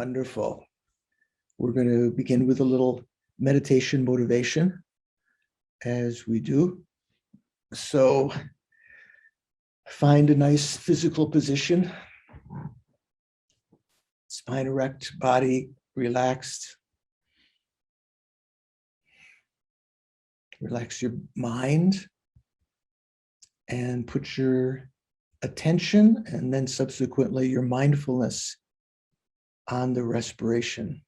Wonderful. We're going to begin with a little meditation motivation, as we do. So find a nice physical position, spine erect, body relaxed. Relax your mind and put your attention and then subsequently your mindfulness on the respiration.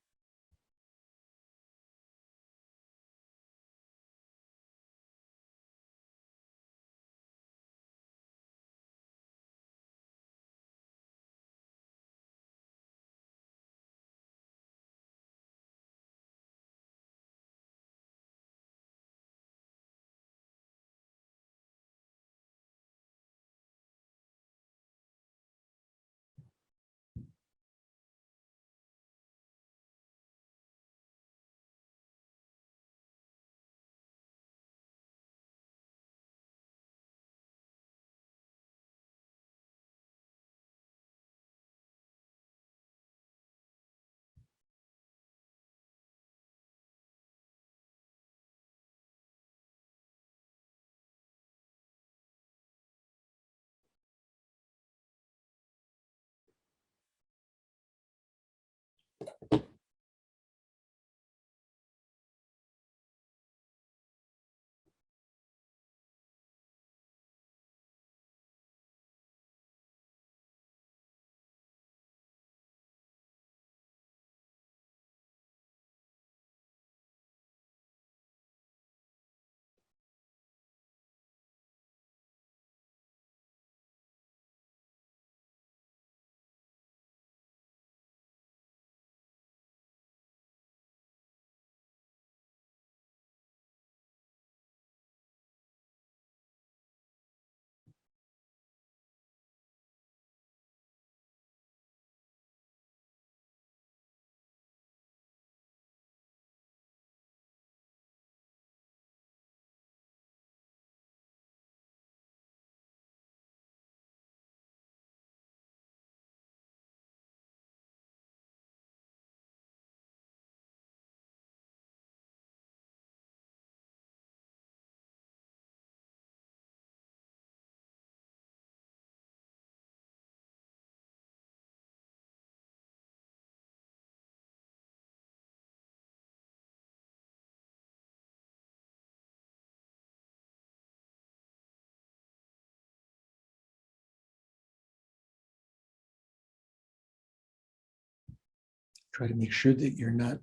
Try to make sure that you're not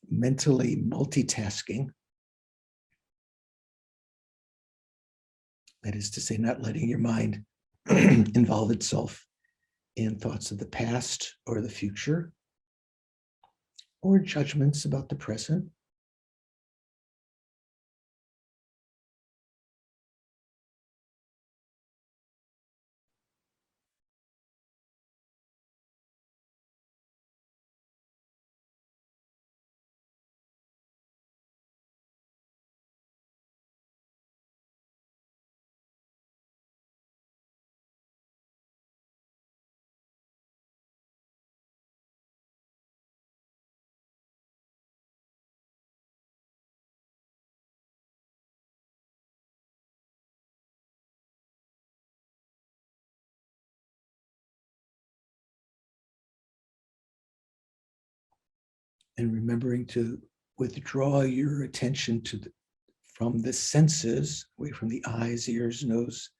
mentally multitasking. That is to say, not letting your mind involve itself in thoughts of the past or the future, or judgments about the present. And remembering to withdraw your attention from the senses, away from the eyes, ears, nose,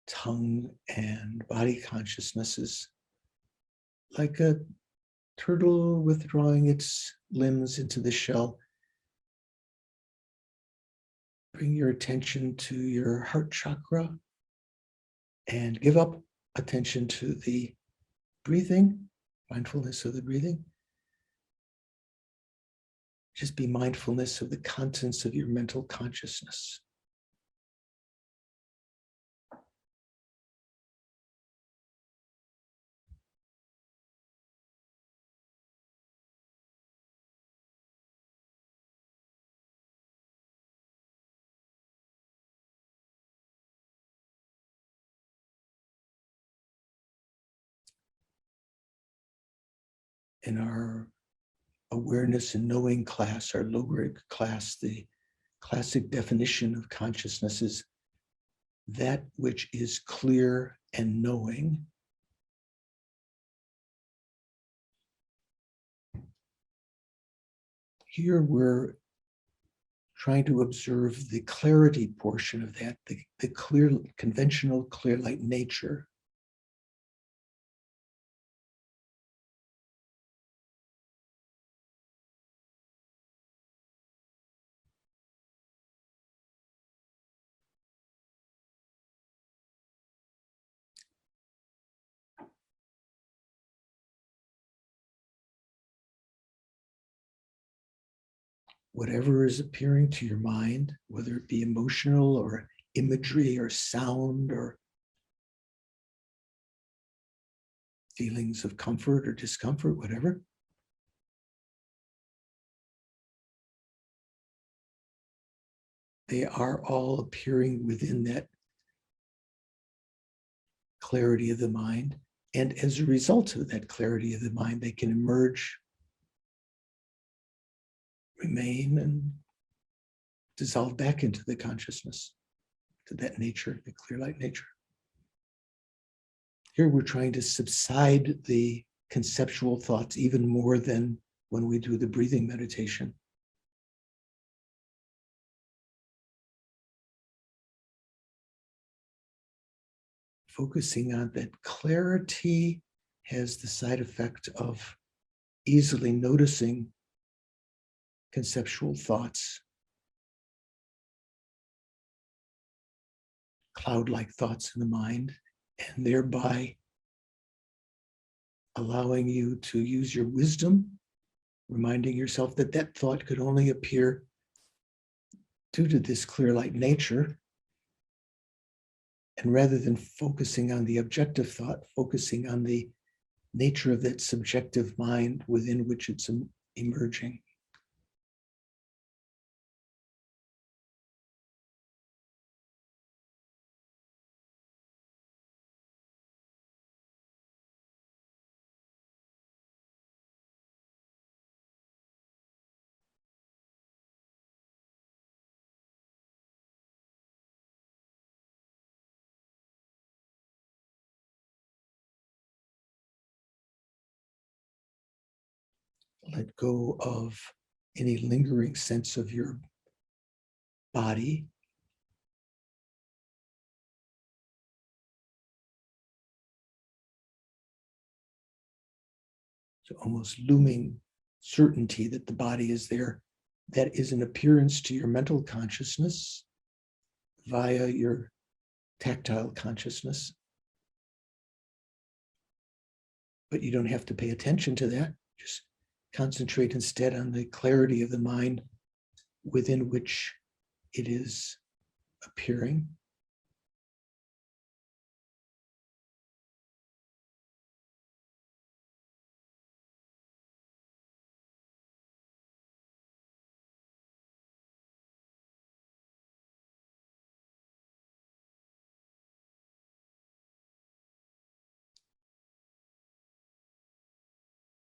tongue, and body consciousnesses, like a turtle withdrawing its limbs into the shell. Bring your attention to your heart chakra and give up attention to the breathing, mindfulness of the breathing. Just be mindfulness of the contents of your mental consciousness. in our awareness and knowing class, our lower class, the classic definition of consciousness is that which is clear and knowing. Here we're trying to observe the clarity portion of that, the clear, conventional clear light nature. Whatever is appearing to your mind, whether it be emotional or imagery or sound or feelings of comfort or discomfort, whatever. They are all appearing within that clarity of the mind. And as a result of that clarity of the mind, they can emerge, remain, and dissolve back into the consciousness, to that nature, the clear light nature. Here we're trying to subside the conceptual thoughts even more than when we do the breathing meditation. Focusing on that clarity has the side effect of easily noticing conceptual thoughts, cloud-like thoughts in the mind, and thereby allowing you to use your wisdom, reminding yourself that that thought could only appear due to this clear light nature. And rather than focusing on the objective thought, focusing on the nature of that subjective mind within which it's emerging. Let go of any lingering sense of your body. So almost looming certainty that the body is there. That is an appearance to your mental consciousness via your tactile consciousness. But you don't have to pay attention to that. Just concentrate instead on the clarity of the mind within which it is appearing.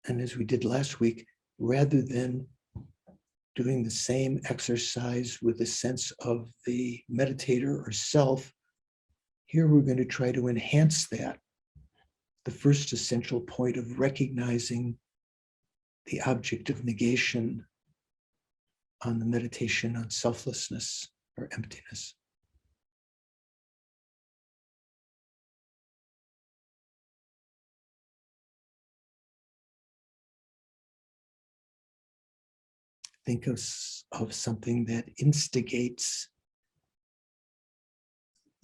And as we did last week, rather than doing the same exercise with a sense of the meditator or self, here we're going to try to enhance that. The first essential point of recognizing the object of negation on the meditation on selflessness or emptiness. Think of something that instigates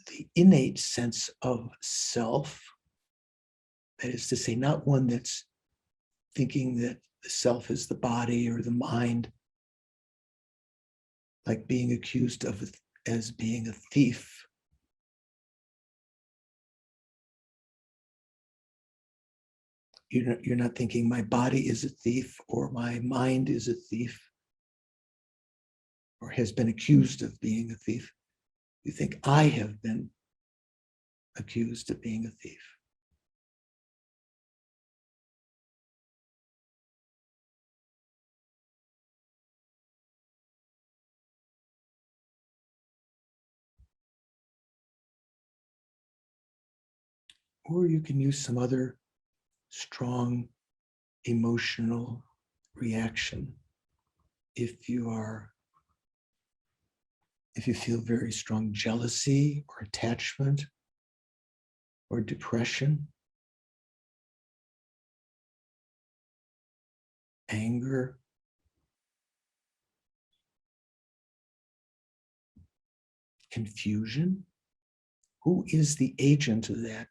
the innate sense of self. That is to say, not one that's thinking that the self is the body or the mind, like being accused of as being a thief. You're not thinking my body is a thief or my mind is a thief or has been accused of being a thief. You think I have been accused of being a thief. Or you can use some other strong emotional reaction if you feel very strong jealousy or attachment or depression, anger, confusion. Who is the agent of that?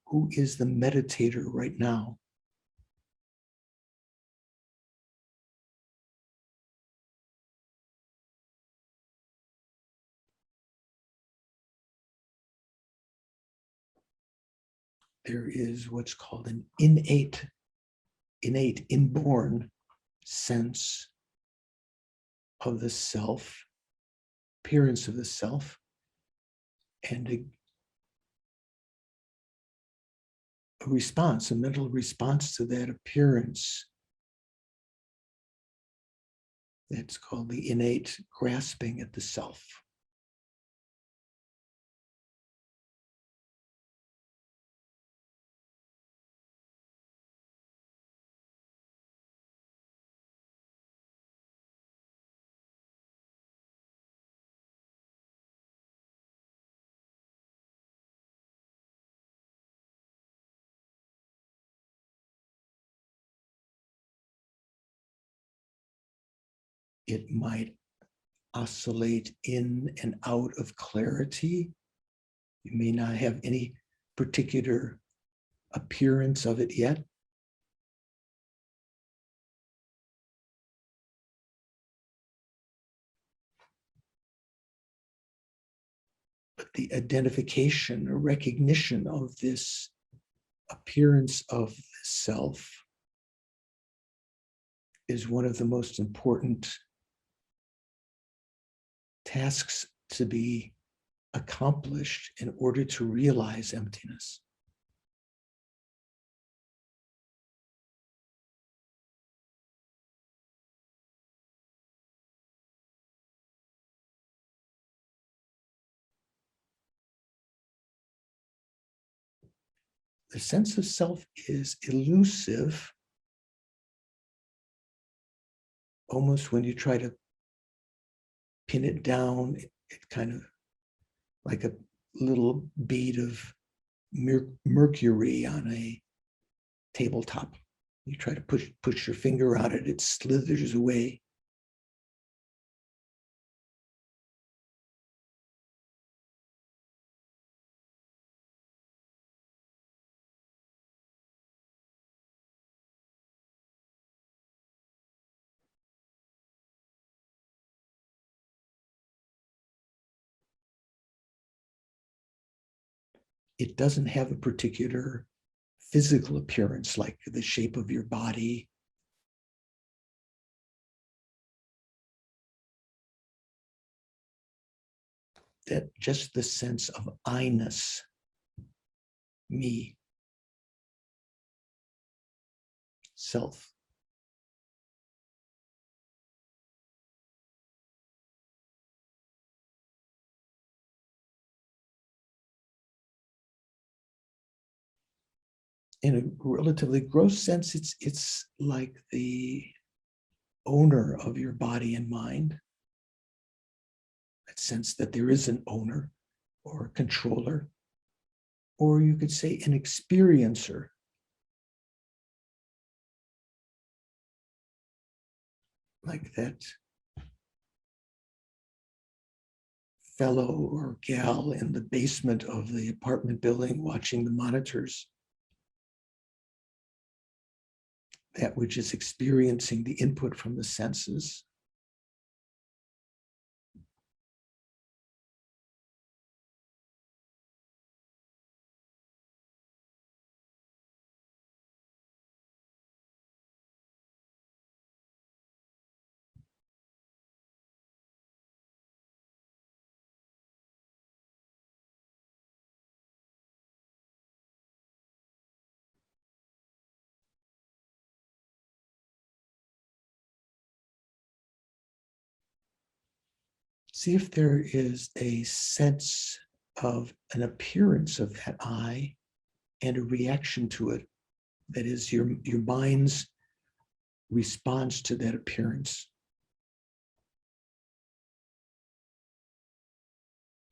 Who is the meditator right now? There is what's called an innate, inborn sense of the self, appearance of the self, and a response, a mental response to that appearance. That's called the innate grasping at the self. It might oscillate in and out of clarity. You may not have any particular appearance of it yet. But the identification or recognition of this appearance of the self is one of the most important tasks to be accomplished in order to realize emptiness. The sense of self is elusive almost when you try to pin it down. It kind of like a little bead of mercury on a tabletop. You try to push your finger on it, it slithers away. It doesn't have a particular physical appearance like the shape of your body. That just the sense of I-ness, me, self. In a relatively gross sense, it's like the owner of your body and mind. That sense that there is an owner or a controller, or you could say an experiencer. Like that fellow or gal in the basement of the apartment building watching the monitors. That which is experiencing the input from the senses. See if there is a sense of an appearance of that I and a reaction to it. That is your mind's response to that appearance.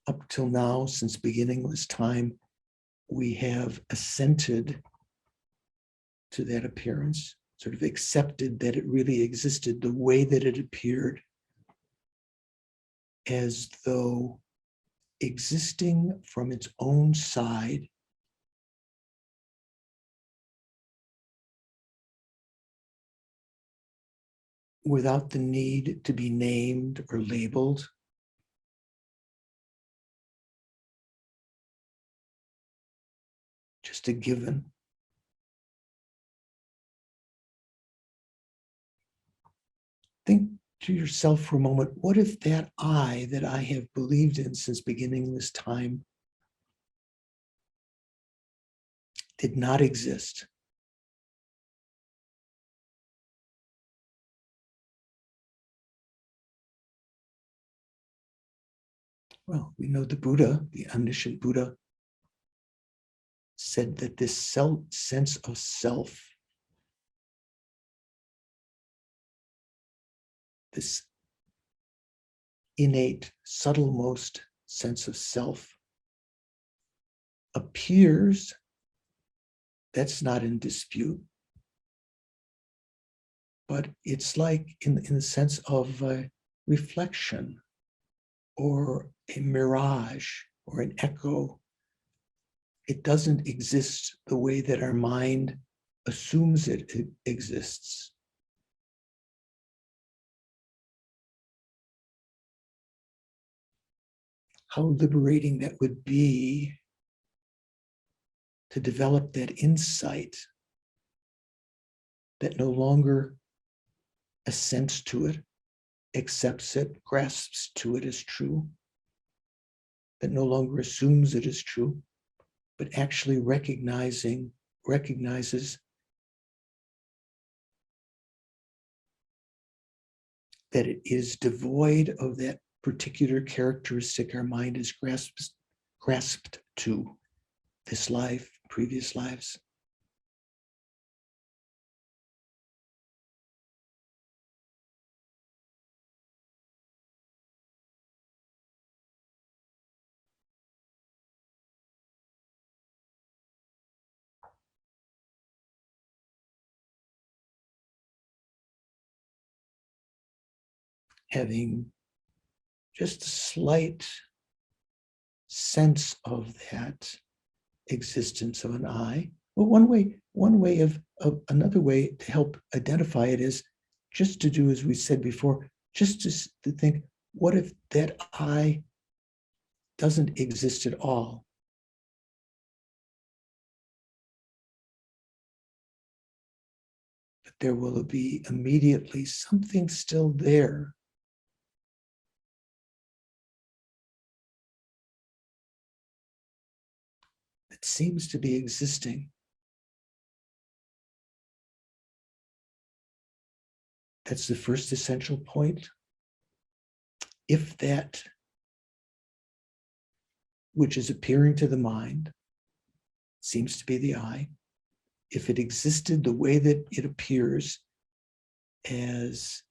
Up till now, since beginningless time, we have assented to that appearance, sort of accepted that it really existed the way that it appeared, as though existing from its own side, without the need to be named or labeled. Just a given. Think to yourself for a moment, what if that I that I have believed in since beginningless time did not exist? Well, we know the Buddha, the omniscient Buddha, said that this sense of self, this innate, subtlemost sense of self, appears, that's not in dispute, but it's like in the sense of reflection or a mirage or an echo. It doesn't exist the way that our mind assumes it exists. How liberating that would be to develop that insight that no longer assents to it, accepts it, grasps to it as true, that no longer assumes it is true, but actually recognizes that it is devoid of that particular characteristic our mind is grasped to, this life, previous lives. Having just a slight sense of that existence of an I. Well, another way to help identify it is just to do as we said before, just to think, what if that I doesn't exist at all? But there will be immediately something still there. That seems to be existing. That's the first essential point. If that which is appearing to the mind seems to be the I, if it existed the way that it appears as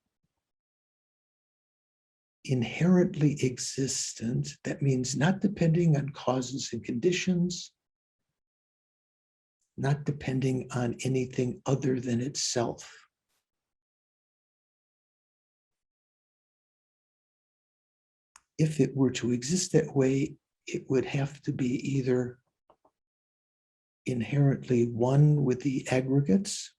inherently existent, that means not depending on causes and conditions, not depending on anything other than itself. If it were to exist that way, it would have to be either inherently one with the aggregates,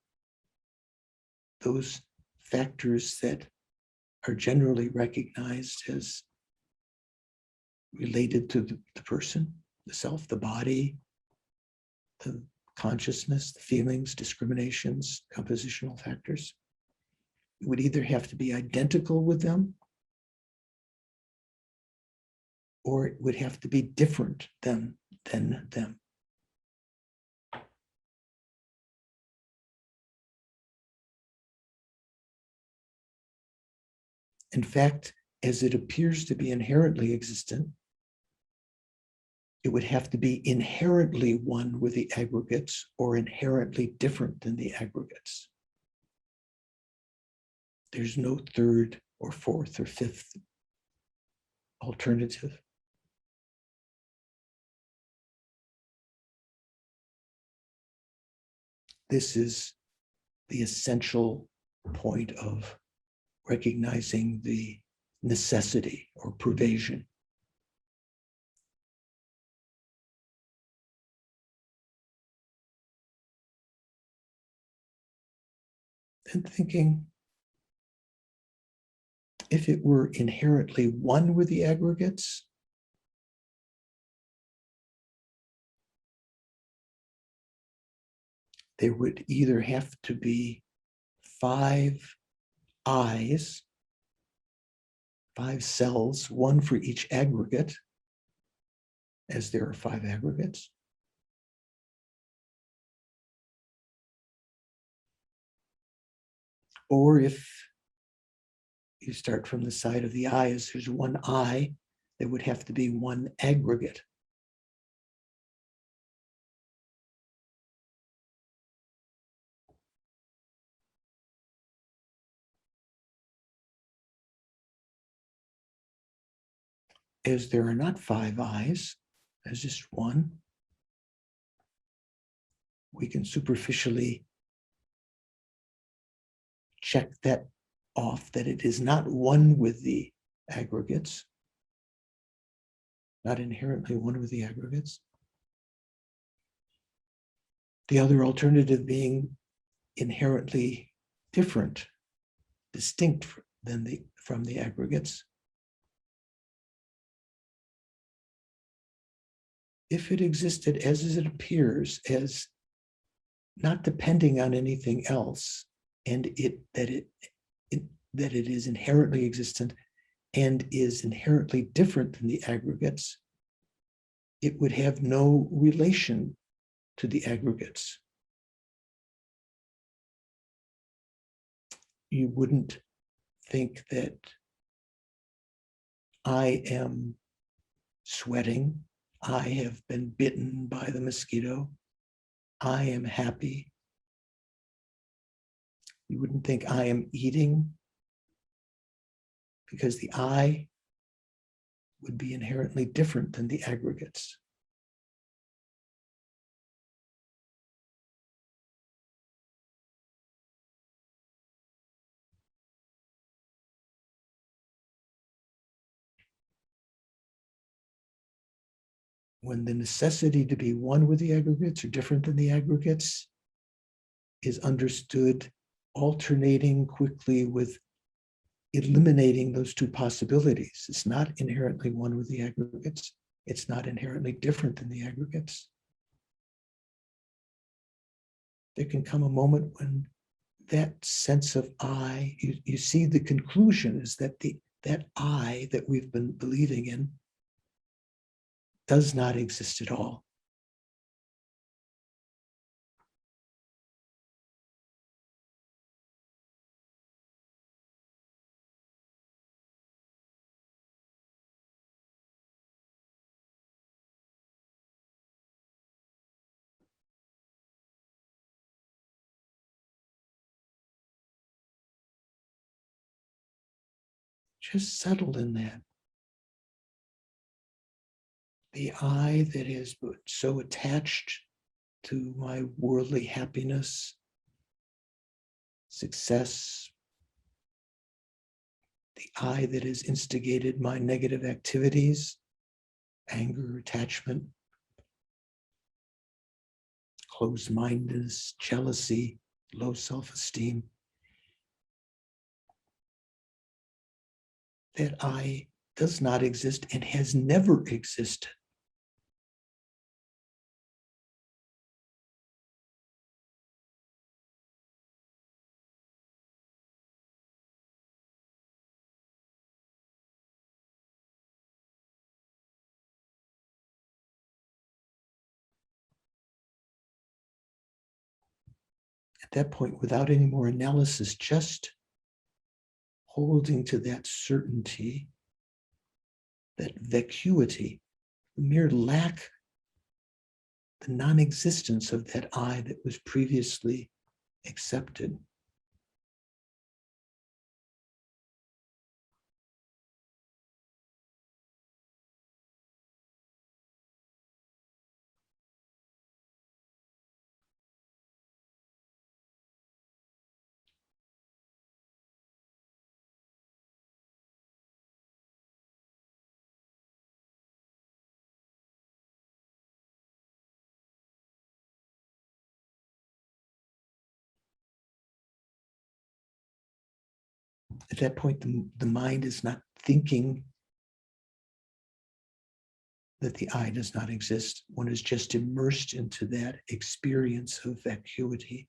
those factors that are generally recognized as related to the person, the self, the body, the consciousness, the feelings, discriminations, compositional factors. It would either have to be identical with them, or it would have to be different than them. In fact, as it appears to be inherently existent, it would have to be inherently one with the aggregates or inherently different than the aggregates. There's no third or fourth or fifth alternative. This is the essential point of recognizing the necessity or pervasion. And thinking, if it were inherently one with the aggregates, there would either have to be 5 eyes, 5 cells, one for each aggregate, as there are 5 aggregates, or if you start from the side of the eyes, there's 1 eye, there would have to be 1 aggregate. As there are not 5 eyes, there's just 1, we can superficially check that off, that it is not one with the aggregates, not inherently one with the aggregates. The other alternative being inherently different, distinct from the aggregates. If it existed as it appears, as not depending on anything else, and that it is inherently existent and is inherently different than the aggregates, it would have no relation to the aggregates. You wouldn't think that I am sweating, I have been bitten by the mosquito, I am happy. You wouldn't think I am eating, because the I would be inherently different than the aggregates. When the necessity to be one with the aggregates or different than the aggregates is understood alternating quickly with eliminating those 2 possibilities. It's not inherently one with the aggregates. It's not inherently different than the aggregates. There can come a moment when that sense of I, you see the conclusion is that that I that we've been believing in does not exist at all. Just settle in that. The I that is so attached to my worldly happiness, success, the I that has instigated my negative activities, anger, attachment, closed-mindedness, jealousy, low self-esteem. That I does not exist and has never existed. At that point, without any more analysis, just holding to that certainty, that vacuity, the mere lack, the non-existence of that I that was previously accepted. At that point, the mind is not thinking that the I does not exist. One is just immersed into that experience of vacuity.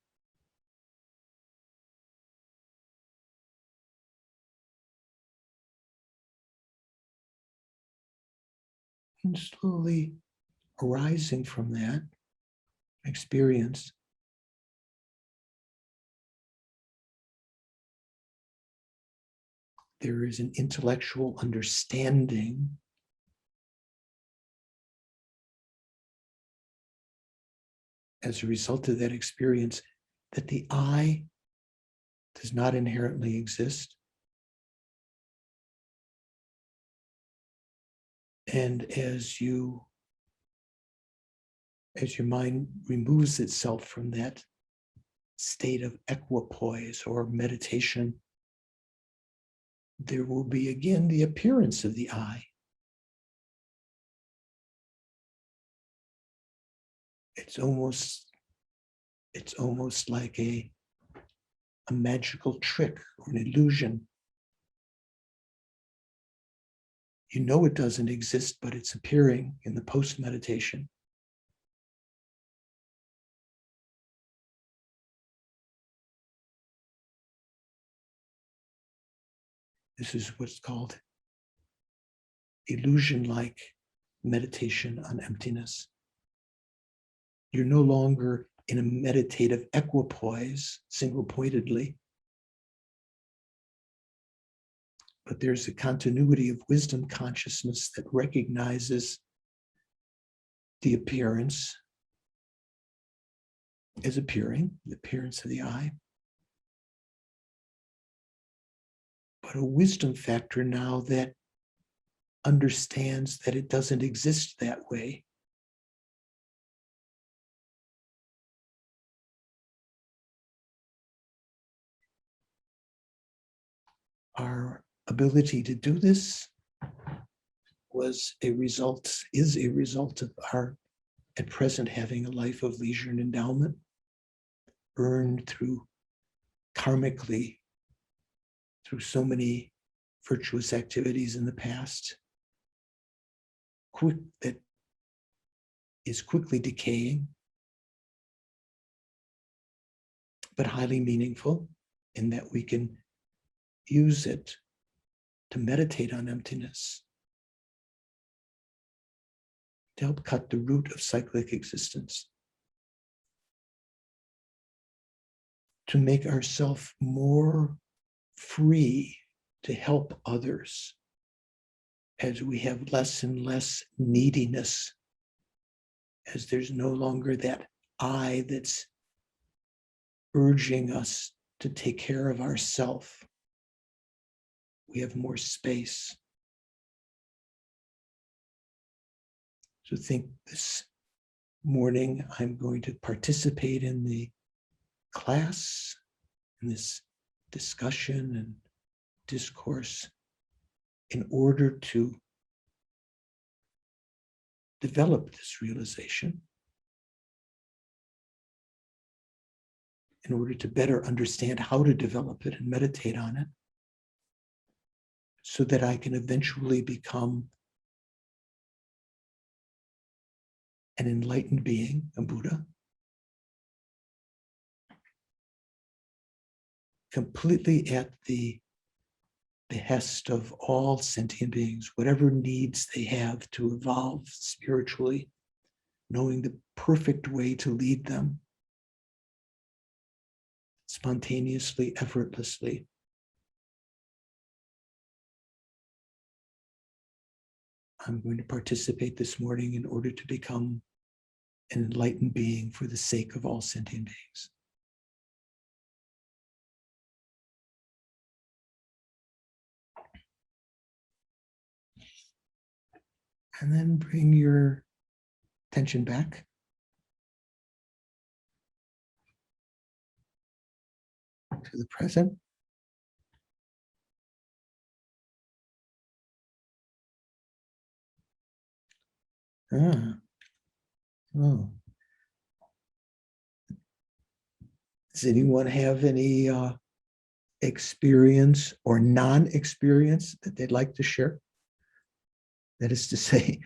And slowly arising from that experience, there is an intellectual understanding as a result of that experience that the I does not inherently exist. And as your mind removes itself from that state of equipoise or meditation, there will be again the appearance of the I. It's almost like a magical trick or an illusion. You know it doesn't exist, but it's appearing in the post-meditation. This is what's called illusion-like meditation on emptiness. You're no longer in a meditative equipoise, single-pointedly, but there's a continuity of wisdom consciousness that recognizes the appearance as appearing, the appearance of the I, but a wisdom factor now that understands that it doesn't exist that way. Our ability to do this is a result of our, at present, having a life of leisure and endowment, earned through karmically, through so many virtuous activities in the past, that is quickly decaying, but highly meaningful in that we can use it to meditate on emptiness, to help cut the root of cyclic existence, to make ourselves more free to help others as we have less and less neediness, as there's no longer that I that's urging us to take care of ourselves. We have more space. So think this morning, I'm going to participate in the class, in this discussion and discourse, in order to develop this realization, in order to better understand how to develop it and meditate on it, so that I can eventually become an enlightened being, a Buddha, completely at the behest of all sentient beings, whatever needs they have to evolve spiritually, knowing the perfect way to lead them, spontaneously, effortlessly. I'm going to participate this morning in order to become an enlightened being for the sake of all sentient beings. And then bring your attention back to the present. Oh. Does anyone have any experience or non-experience that they'd like to share? That is to say,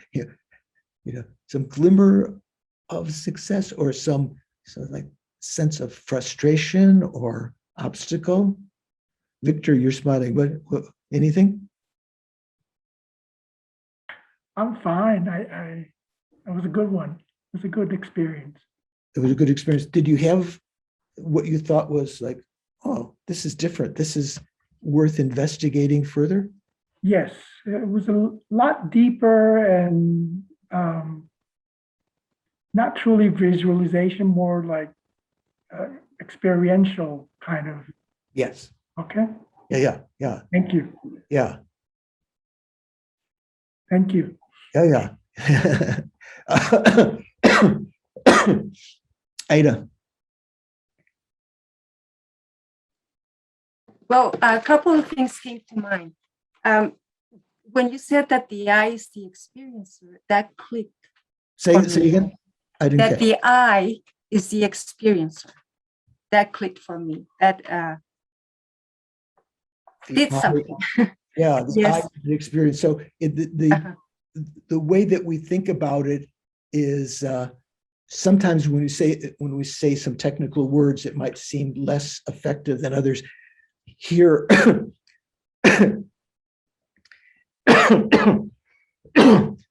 some glimmer of success or some like sense of frustration or obstacle. Victor, you're smiling. What anything? I'm fine. It was a good one. It was a good experience. It was a good experience. Did you have what you thought was like, oh, this is different, this is worth investigating further? Yes, it was a lot deeper and not truly visualization, more like experiential kind of. Yes. Okay. Yeah. Thank you. Yeah. Thank you. Yeah. Ada. Well, a couple of things came to mind. When you said that the I is the experiencer, that clicked. Say again. I didn't that catch. The I is the experiencer. That clicked for me. That did something. Yeah, the Yes. the experience. So the way that we think about it is sometimes when we say some technical words, it might seem less effective than others. Here,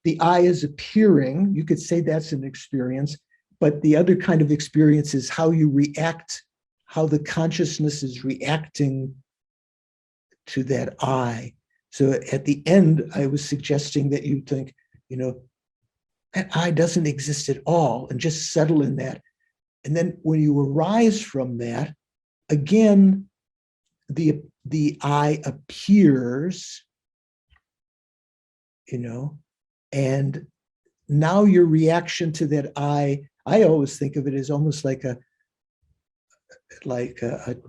the I is appearing. You could say that's an experience, but the other kind of experience is how you react, how the consciousness is reacting to that I. So at the end, I was suggesting that you think, that I doesn't exist at all, and just settle in that. And then when you arise from that, again, the I appears, and now your reaction to that I always think of it as almost like a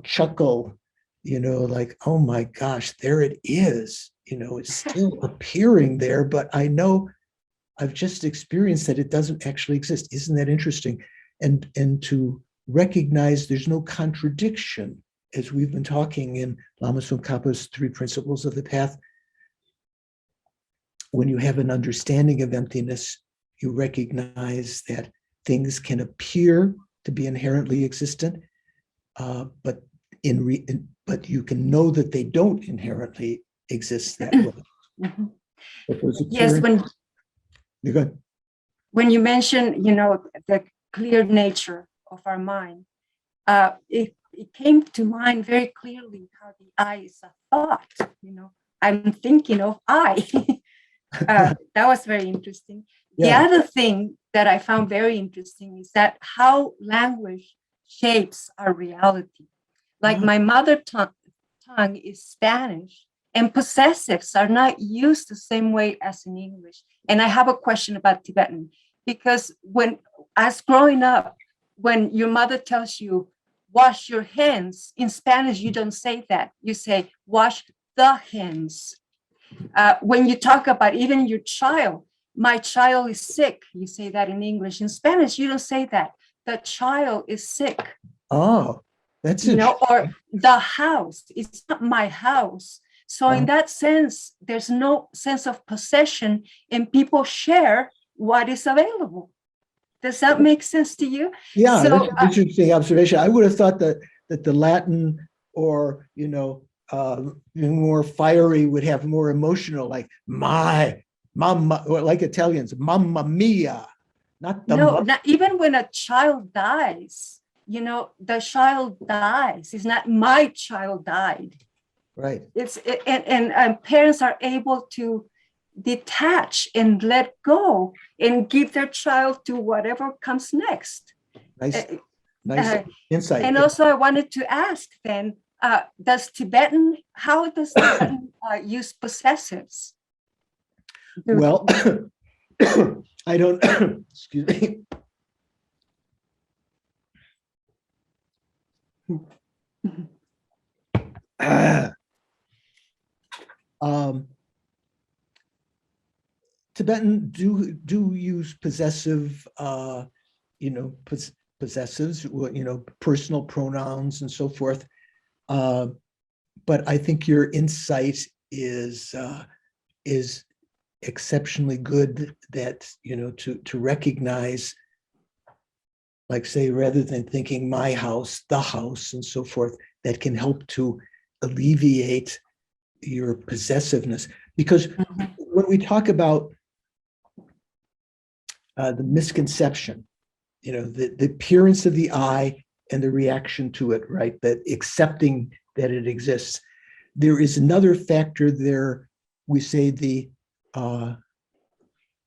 chuckle, like, oh my gosh, there it is. It's still appearing there, but I know I've just experienced that it doesn't actually exist. Isn't that interesting? And to recognize there's no contradiction, as we've been talking in Lama Tsong Khapa's 3 Principles of the Path. When you have an understanding of emptiness, you recognize that things can appear to be inherently existent, but you can know that they don't inherently exist that way. Mm-hmm. Yes, you're good. When you mention, the clear nature of our mind, it came to mind very clearly how the I is a thought. I'm thinking of I. That was very interesting. Yeah. The other thing that I found very interesting is that how language shapes our reality. Like my mother tongue is Spanish, and possessives are not used the same way as in English. And I have a question about Tibetan, because as growing up, when your mother tells you, wash your hands, in Spanish, you don't say that. You say, wash the hands. When you talk about even your child, my child is sick, you say that in English. In Spanish, you don't say that. The child is sick. Oh, that's interesting. Or the house, it's not my house. So in that sense, there's no sense of possession, and people share what is available. Does that make sense to you? Yeah, that's an interesting observation. I would have thought that the Latin or, more fiery would have more emotional, like my, mamma, or like Italians, mamma mia. Not even when a child dies, the child dies. It's not my child died. Right. And parents are able to detach and let go and give their child to whatever comes next. Nice, nice insight. And also I wanted to ask then, how does Tibetan use possessives? Well, I don't, excuse me. Tibetan do use possessive, possessives, personal pronouns and so forth. But I think your insight is exceptionally good. That to recognize, like say, rather than thinking my house, the house, and so forth, that can help to alleviate your possessiveness. Because when we talk about the misconception, the appearance of the I and the reaction to it, right? That accepting that it exists. There is another factor there. We say the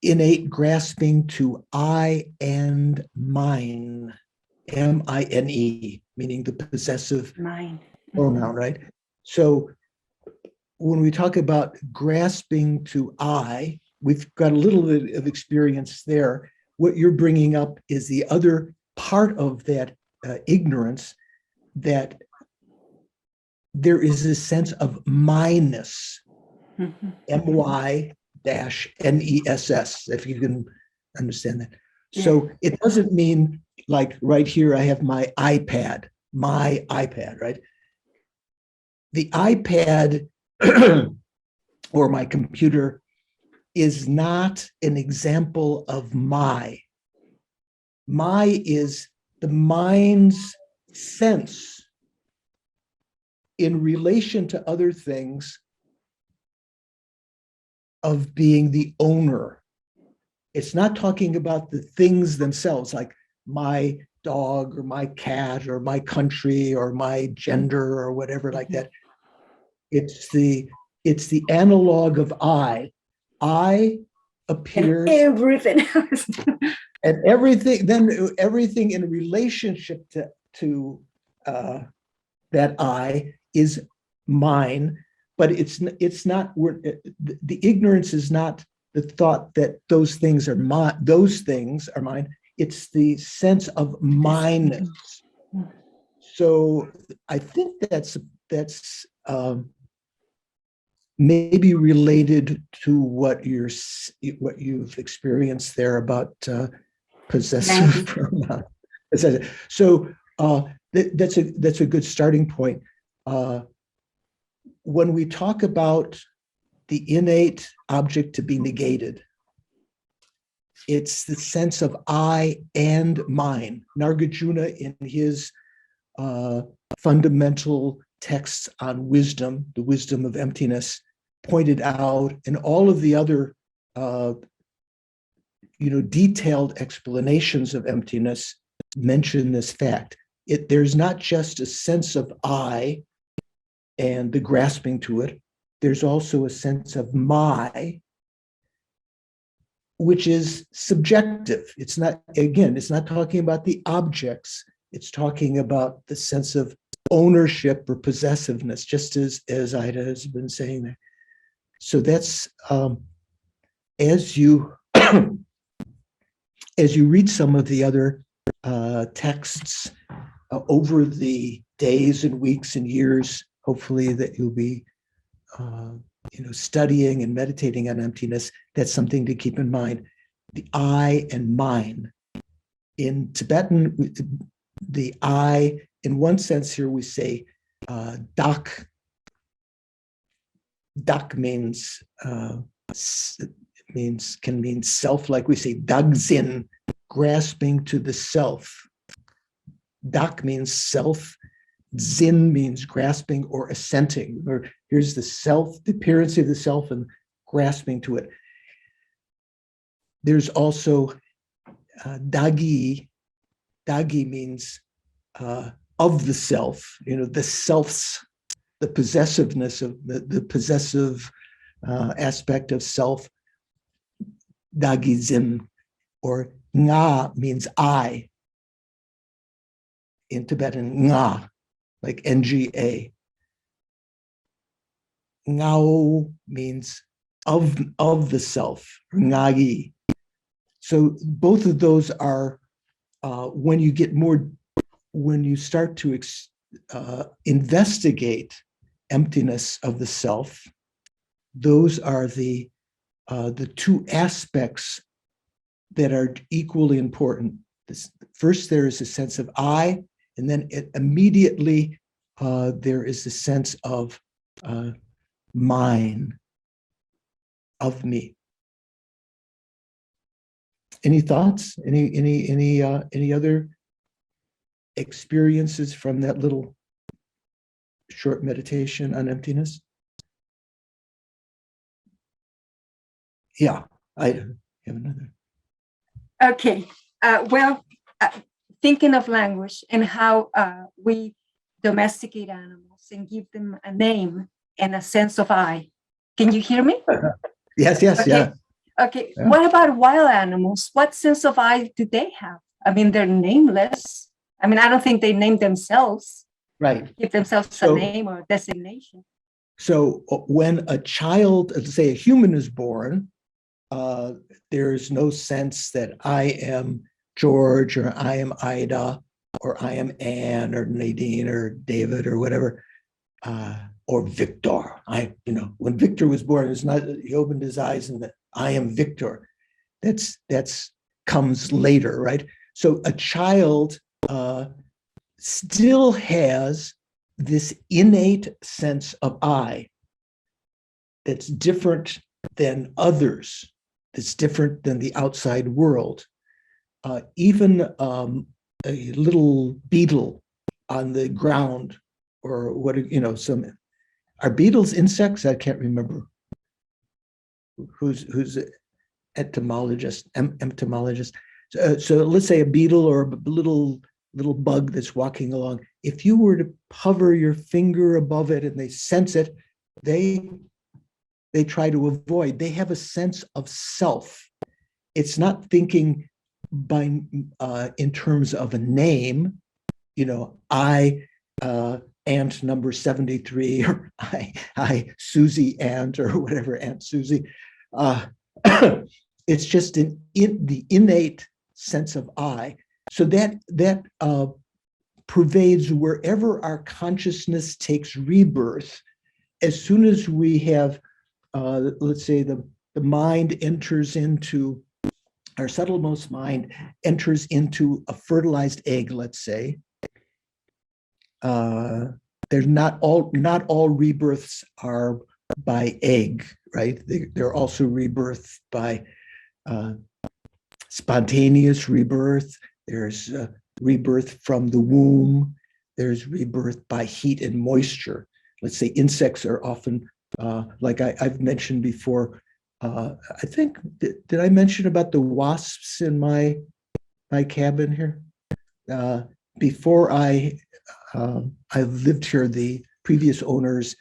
innate grasping to I and mine, M-I-N-E, meaning the possessive mine pronoun, right? So when we talk about grasping to I, we've got a little bit of experience there. What you're bringing up is the other part of that ignorance, that there is a sense of myness, M-Y-N-E-S-S, if you can understand that. So it doesn't mean like right here, I have my iPad, right? The iPad or my computer is not an example of my. My is the mind's sense in relation to other things of being the owner. It's not talking about the things themselves, like my dog or my cat or my country or my gender or whatever like that. It's the analog of I. I appears and everything else. and everything in relationship to that I is mine, but it's not. The ignorance is not the thought that those things are mine. It's the sense of mineness. So I think that's maybe related to what you've experienced there about possessive pronoun. So that's a good starting point. When we talk about the innate object to be negated, it's the sense of I and mine. Nagarjuna, in his fundamental texts on wisdom, the wisdom of emptiness, pointed out, and all of the other detailed explanations of emptiness mention this fact. There's not just a sense of I and the grasping to it. There's also a sense of my, which is subjective. It's not talking about the objects. It's talking about the sense of ownership or possessiveness, just as Ida has been saying there. So that's as you read some of the other texts over the days and weeks and years, hopefully that you'll be studying and meditating on emptiness. That's something to keep in mind. The I and mine. In Tibetan, the I, in one sense here we say dak. Dak means can mean self, like we say dagzin, grasping to the self. Dak means self. Zin means grasping or assenting. Or here's the self, the appearance of the self, and grasping to it. There's also dagi. Dagi means of the self. The self's, the possessiveness of the possessive aspect of self, dagizim, or nga means I. In Tibetan, nga, like nga. Ngao means of the self, ngagi. So both of those are, when you start to investigate emptiness of the self, those are the two aspects that are equally important. First, there is a sense of I, and then immediately there is a sense of mine, of me. Any thoughts? Any other experiences from that little short meditation on emptiness? Yeah, I have another. Okay. Thinking of language and how we domesticate animals and give them a name and a sense of I. Can you hear me? Yes, Okay. yeah. Okay. Yeah. What about wild animals? What sense of I do they have? I mean, they're nameless. I mean, I don't think they name themselves, Right. give themselves a name or designation. So when a child, let's say a human is born, there's no sense that I am George, or I am Ida, or I am Anne, or Nadine, or David, or whatever, or Victor. When Victor was born, it's not, he opened his eyes and I am Victor. That's comes later, right? So a child still has this innate sense of I that's different than others, that's different than the outside world. Even a little beetle on the ground, or are beetles insects? I can't remember. Who's an entomologist? So let's say a beetle or a little bug that's walking along. If you were to hover your finger above it and they sense it, they try to avoid. They have a sense of self. It's not thinking in terms of a name, I ant number 73, or I Susie ant, or whatever, Aunt Susie. It's just the innate sense of I. So that pervades wherever our consciousness takes rebirth. As soon as we have, let's say the mind enters into, our subtlemost mind enters into a fertilized egg, let's say, there's not all rebirths are by egg, right? They're also rebirth by spontaneous rebirth. There's rebirth from the womb. There's rebirth by heat and moisture. Let's say insects are often, like I've mentioned before, I think, did I mention about the wasps in my cabin here? Before I lived here, the previous owners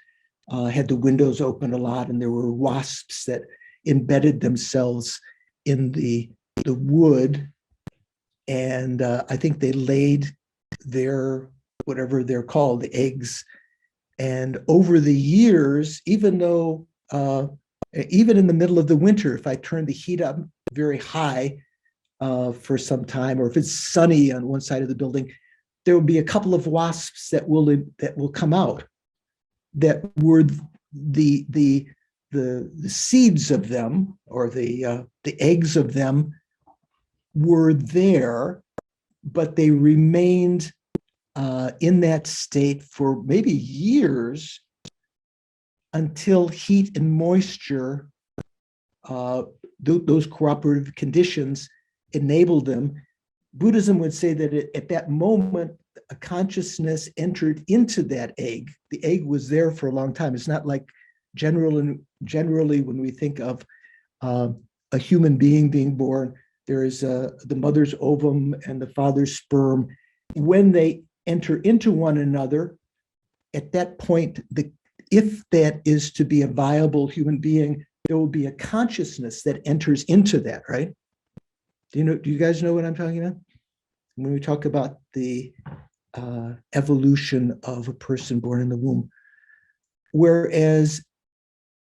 had the windows open a lot, and there were wasps that embedded themselves in the wood, and I think they laid their, whatever they're called, the eggs. And over the years, even though, even in the middle of the winter, if I turn the heat up very high for some time, or if it's sunny on one side of the building, there will be a couple of wasps that will come out, that were the seeds of them, or the eggs of them were there, but they remained in that state for maybe years, until heat and moisture, those cooperative conditions enabled them. Buddhism would say that at that moment, a consciousness entered into that egg. The egg was there for a long time. It's not like generally when we think of a human being being born, there is the mother's ovum and the father's sperm. When they enter into one another, at that point, if that is to be a viable human being, there will be a consciousness that enters into that, right? Do you guys know what I'm talking about? When we talk about the evolution of a person born in the womb, whereas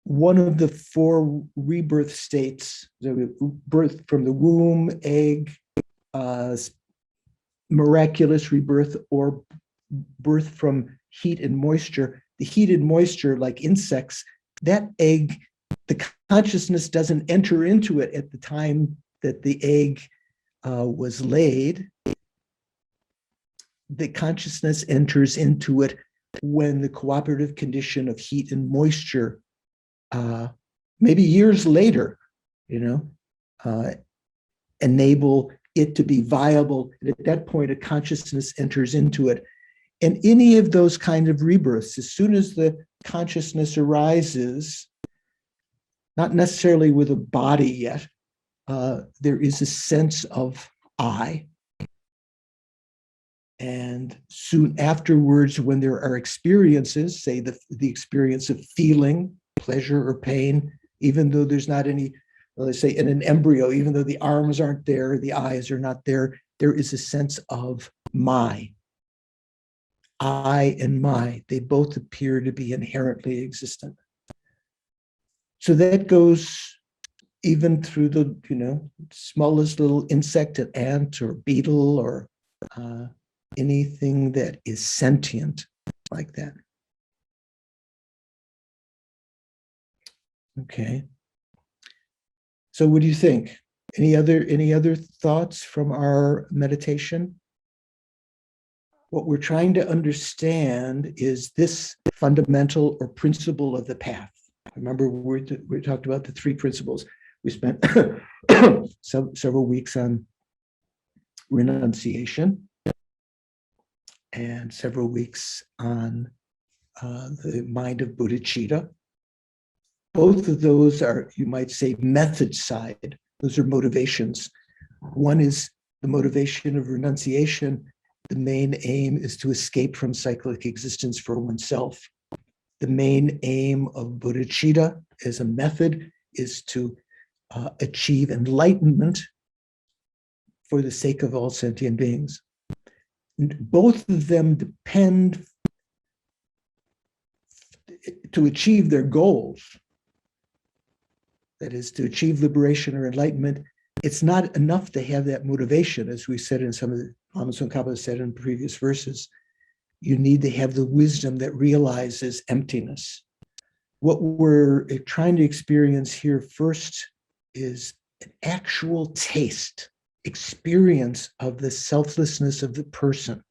one of the four rebirth states, birth from the womb, egg, miraculous rebirth, or birth from heat and moisture. The heat and moisture, like insects, that egg, the consciousness doesn't enter into it at the time that the egg was laid. The consciousness enters into it when the cooperative condition of heat and moisture, maybe years later, enable it to be viable. And at that point, a consciousness enters into it. And any of those kind of rebirths, as soon as the consciousness arises, not necessarily with a body yet, there is a sense of I. And soon afterwards, when there are experiences, say the experience of feeling pleasure or pain, even though there's not any, let's say in an embryo, even though the arms aren't there, the eyes are not there, there is a sense of my. I and my, they both appear to be inherently existent. So that goes even through the, smallest little insect, an ant or beetle or anything that is sentient like that. Okay. So what do you think? Any other thoughts from our meditation? What we're trying to understand is this fundamental or principle of the path. Remember, we talked about the three principles. We spent several weeks on renunciation and several weeks on the mind of bodhicitta. Both of those are, you might say, method side. Those are motivations. One is the motivation of renunciation. The main aim is to escape from cyclic existence for oneself. The main aim of bodhicitta as a method is to achieve enlightenment for the sake of all sentient beings. And both of them depend to achieve their goals. That is, to achieve liberation or enlightenment. It's not enough to have that motivation, as we said in some of the Lama Tzong Khapa said in previous verses. You need to have the wisdom that realizes emptiness. What we're trying to experience here first is an actual taste, experience of the selflessness of the person.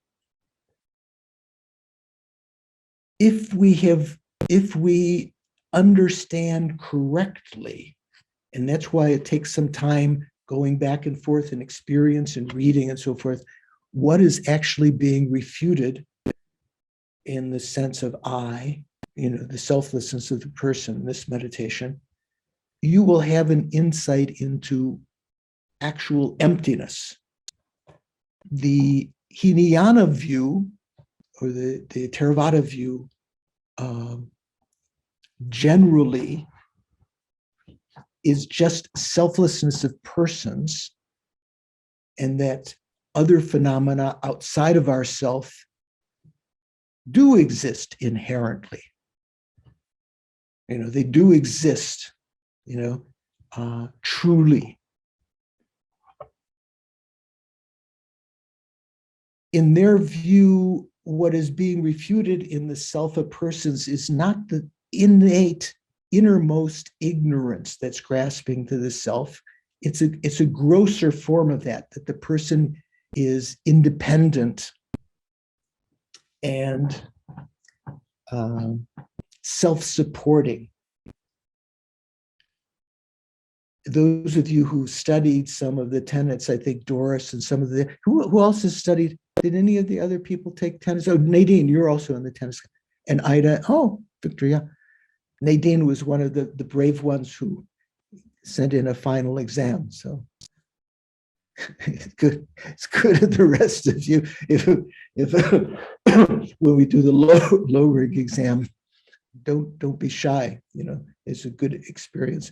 If we understand correctly, and that's why it takes some time going back and forth in experience and reading and so forth, what is actually being refuted in the sense of I, the selflessness of the person in this meditation, you will have an insight into actual emptiness. The Hinayana view, or the Theravada view, generally is just selflessness of persons, and that other phenomena outside of ourself do exist inherently. They do exist, truly. In their view, what is being refuted in the self of persons is not the innate, innermost ignorance that's grasping to the self. It's a grosser form of that the person is independent and self-supporting. Those of you who studied some of the tenets, I think Doris and some of the, who else has studied, did any of the other people take tenets? Oh, Nadine, you're also in the tenets. And Ida, Victoria. Nadine was one of the brave ones who sent in a final exam. So it's good at the rest of you if when we do the low rig exam, don't be shy, it's a good experience.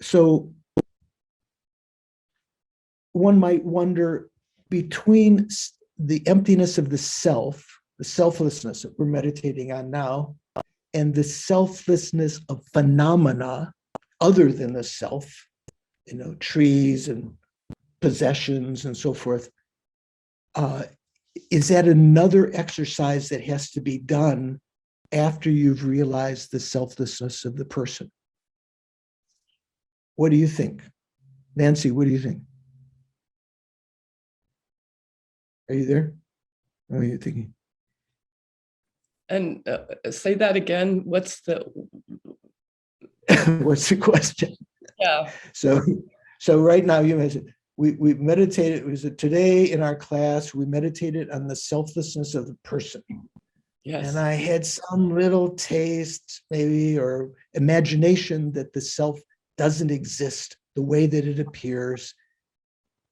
So one might wonder, between the emptiness of the self, the selflessness that we're meditating on now, and the selflessness of phenomena other than the self, trees and possessions and so forth, is that another exercise that has to be done after you've realized the selflessness of the person? What do you think? Nancy, what do you think? Are you there? What are you thinking? And say that again. What's the question? Yeah. So right now you mentioned we meditated. Was it today in our class? We meditated on the selflessness of the person. Yes. And I had some little taste, maybe, or imagination that the self doesn't exist the way that it appears,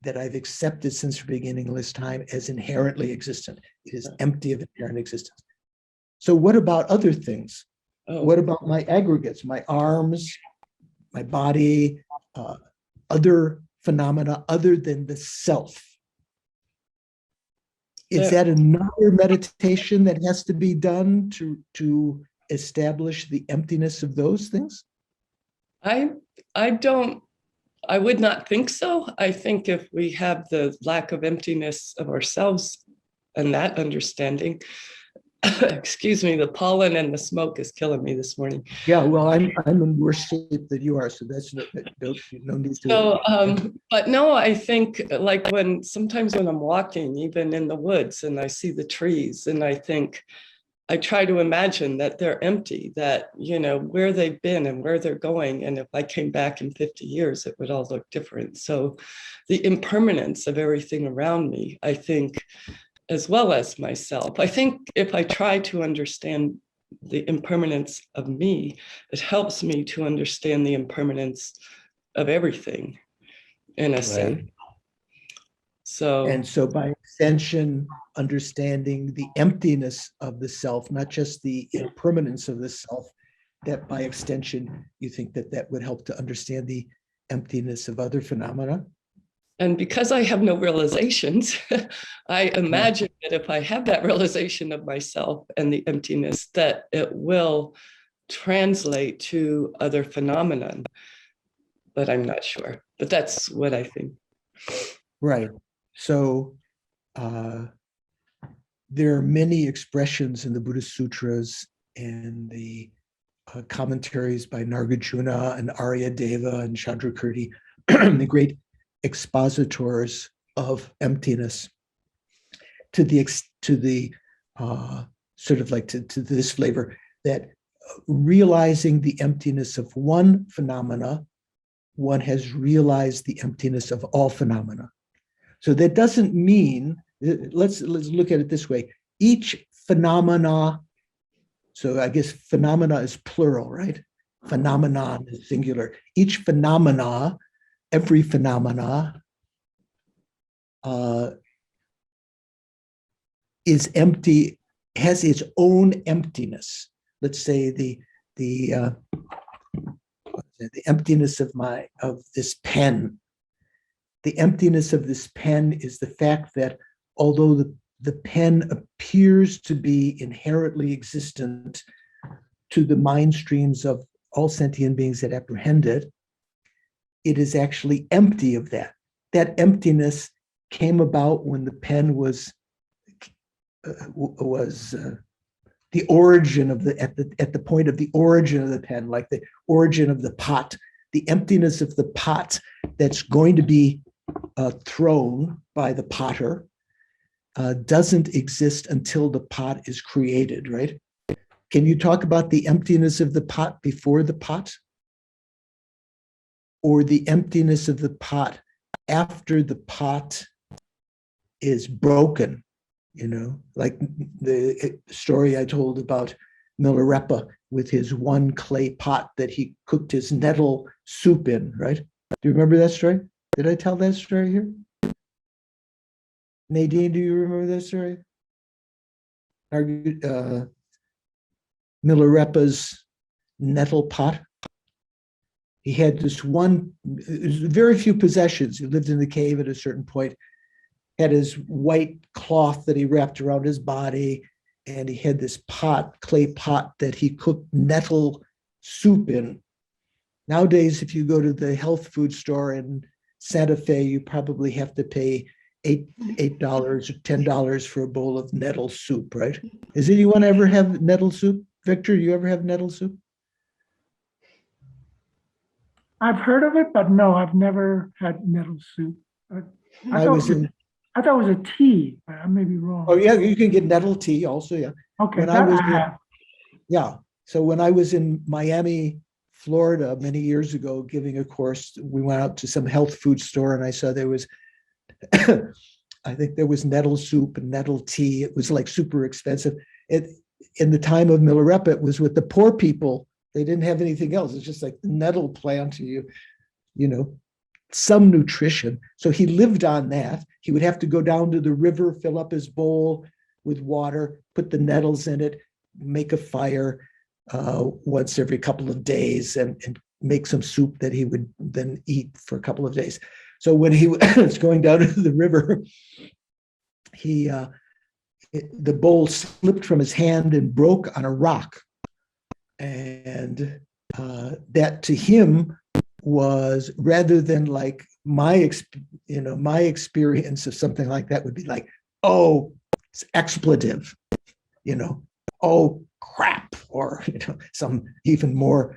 that I've accepted since the beginning of this time as inherently existent. It is empty of inherent existence. So what about other things? Oh. What about my aggregates, my arms, my body, other phenomena other than the self? Is that another meditation that has to be done to establish the emptiness of those things? I would not think so. I think if we have the lack of emptiness of ourselves and that understanding, excuse me, the pollen and the smoke is killing me this morning. Yeah, well, I'm in worse shape than you are, so that's no need to. So, but no, I think like sometimes when I'm walking, even in the woods, and I see the trees, and I try to imagine that they're empty, that, where they've been and where they're going. And if I came back in 50 years, it would all look different. So the impermanence of everything around me, I think, as well as myself, I think if I try to understand the impermanence of me, it helps me to understand the impermanence of everything, in a sense. And so by extension, understanding the emptiness of the self, not just the impermanence of the self, that by extension, you think that would help to understand the emptiness of other phenomena? And because I have no realizations, I imagine that if I have that realization of myself and the emptiness, that it will translate to other phenomena. But I'm not sure. But that's what I think. Right. So there are many expressions in the Buddhist sutras and the commentaries by Nagarjuna and Aryadeva and Chandrakirti, the great expositors of emptiness, to this flavor, that realizing the emptiness of one phenomena, one has realized the emptiness of all phenomena. So that doesn't mean, let's look at it this way. Each phenomena, so I guess phenomena is plural, right? Phenomenon is singular. Each phenomena, every phenomena is empty, has its own emptiness. Let's say the emptiness of this pen. The emptiness of this pen is the fact that although the pen appears to be inherently existent to the mind streams of all sentient beings that apprehend it, it is actually empty of that. That emptiness came about when the pen was the origin of at the point of the origin of the pen, like the origin of the pot. The emptiness of the pot that's going to be thrown by the potter doesn't exist until the pot is created, right? Can you talk about the emptiness of the pot before the pot? Or the emptiness of the pot after the pot is broken, like the story I told about Milarepa with his one clay pot that he cooked his nettle soup in, right? Do you remember that story? Did I tell that story here? Nadine, do you remember that story? Milarepa's nettle pot. He had this one, very few possessions. He lived in the cave at a certain point, had his white cloth that he wrapped around his body, and he had this pot, clay pot, that he cooked nettle soup in. Nowadays, if you go to the health food store in Santa Fe, you probably have to pay $8 or $10 for a bowl of nettle soup, right? Does anyone ever have nettle soup? Victor, you ever have nettle soup? I've heard of it, but no, I've never had nettle soup. I I was in, thought it was a tea, but I may be wrong. oh yeah, you can get nettle tea also, yeah. Okay, when I that was I in- have. Yeah, so when I was in Miami, Florida, many years ago, giving a course, we went out to some health food store and I saw there was, I think there was nettle soup and nettle tea. It was like super expensive. In the time of Milarepa, it was with the poor people. They didn't have anything else. It's just like the nettle plant, you know, some nutrition. So he lived on that. He would have to go down to the river, fill up his bowl with water, put the nettles in it, make a fire once every couple of days and make some soup that he would then eat for a couple of days. So when he was going down to the river, the bowl slipped from his hand and broke on a rock. And that to him was, rather than like my experience of something like that would be like, oh, it's expletive, oh crap, or some even more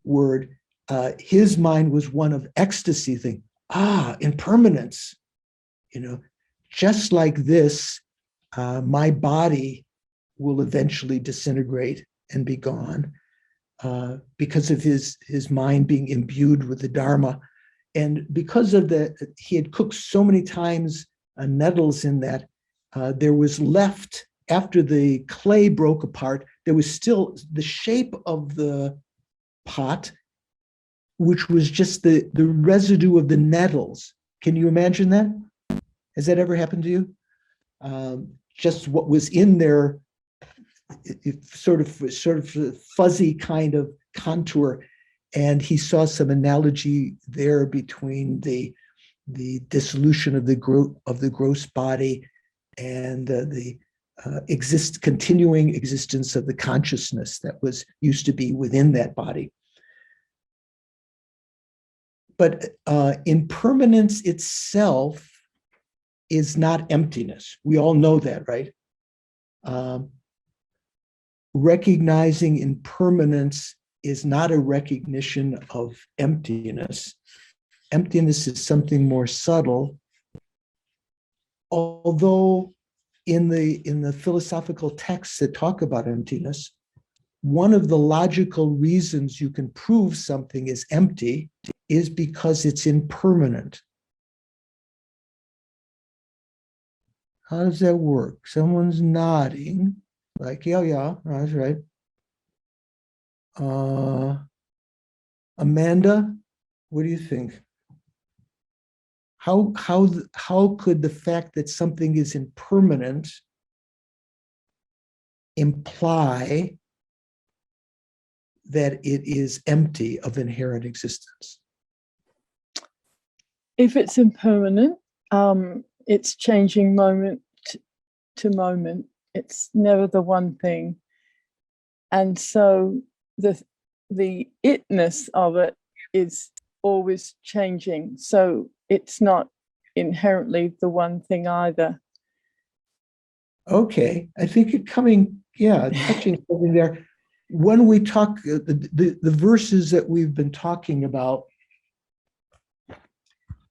word. His mind was one of ecstasy, thing. Impermanence, just like this, my body will eventually disintegrate and be gone because of his mind being imbued with the Dharma. And because of he had cooked so many times nettles in that, there was left, after the clay broke apart, there was still the shape of the pot, which was just the residue of the nettles. Can you imagine that? Has that ever happened to you? Just what was in there, sort of fuzzy kind of contour. And he saw some analogy there between the dissolution of the gross body and the continuing existence of the consciousness that used to be within that body. But impermanence itself is not emptiness. We all know that, right? Recognizing impermanence is not a recognition of emptiness. Emptiness is something more subtle, although in the philosophical texts that talk about emptiness, one of the logical reasons you can prove something is empty is because it's impermanent. How does that work? Someone's nodding, like, yeah, that's right. Amanda, what do you think? How could the fact that something is impermanent imply that it is empty of inherent existence? If it's impermanent, it's changing moment to moment. It's never the one thing. And so the itness of it is always changing. So it's not inherently the one thing either. Okay, I think you're touching something there. When we talk, the verses that we've been talking about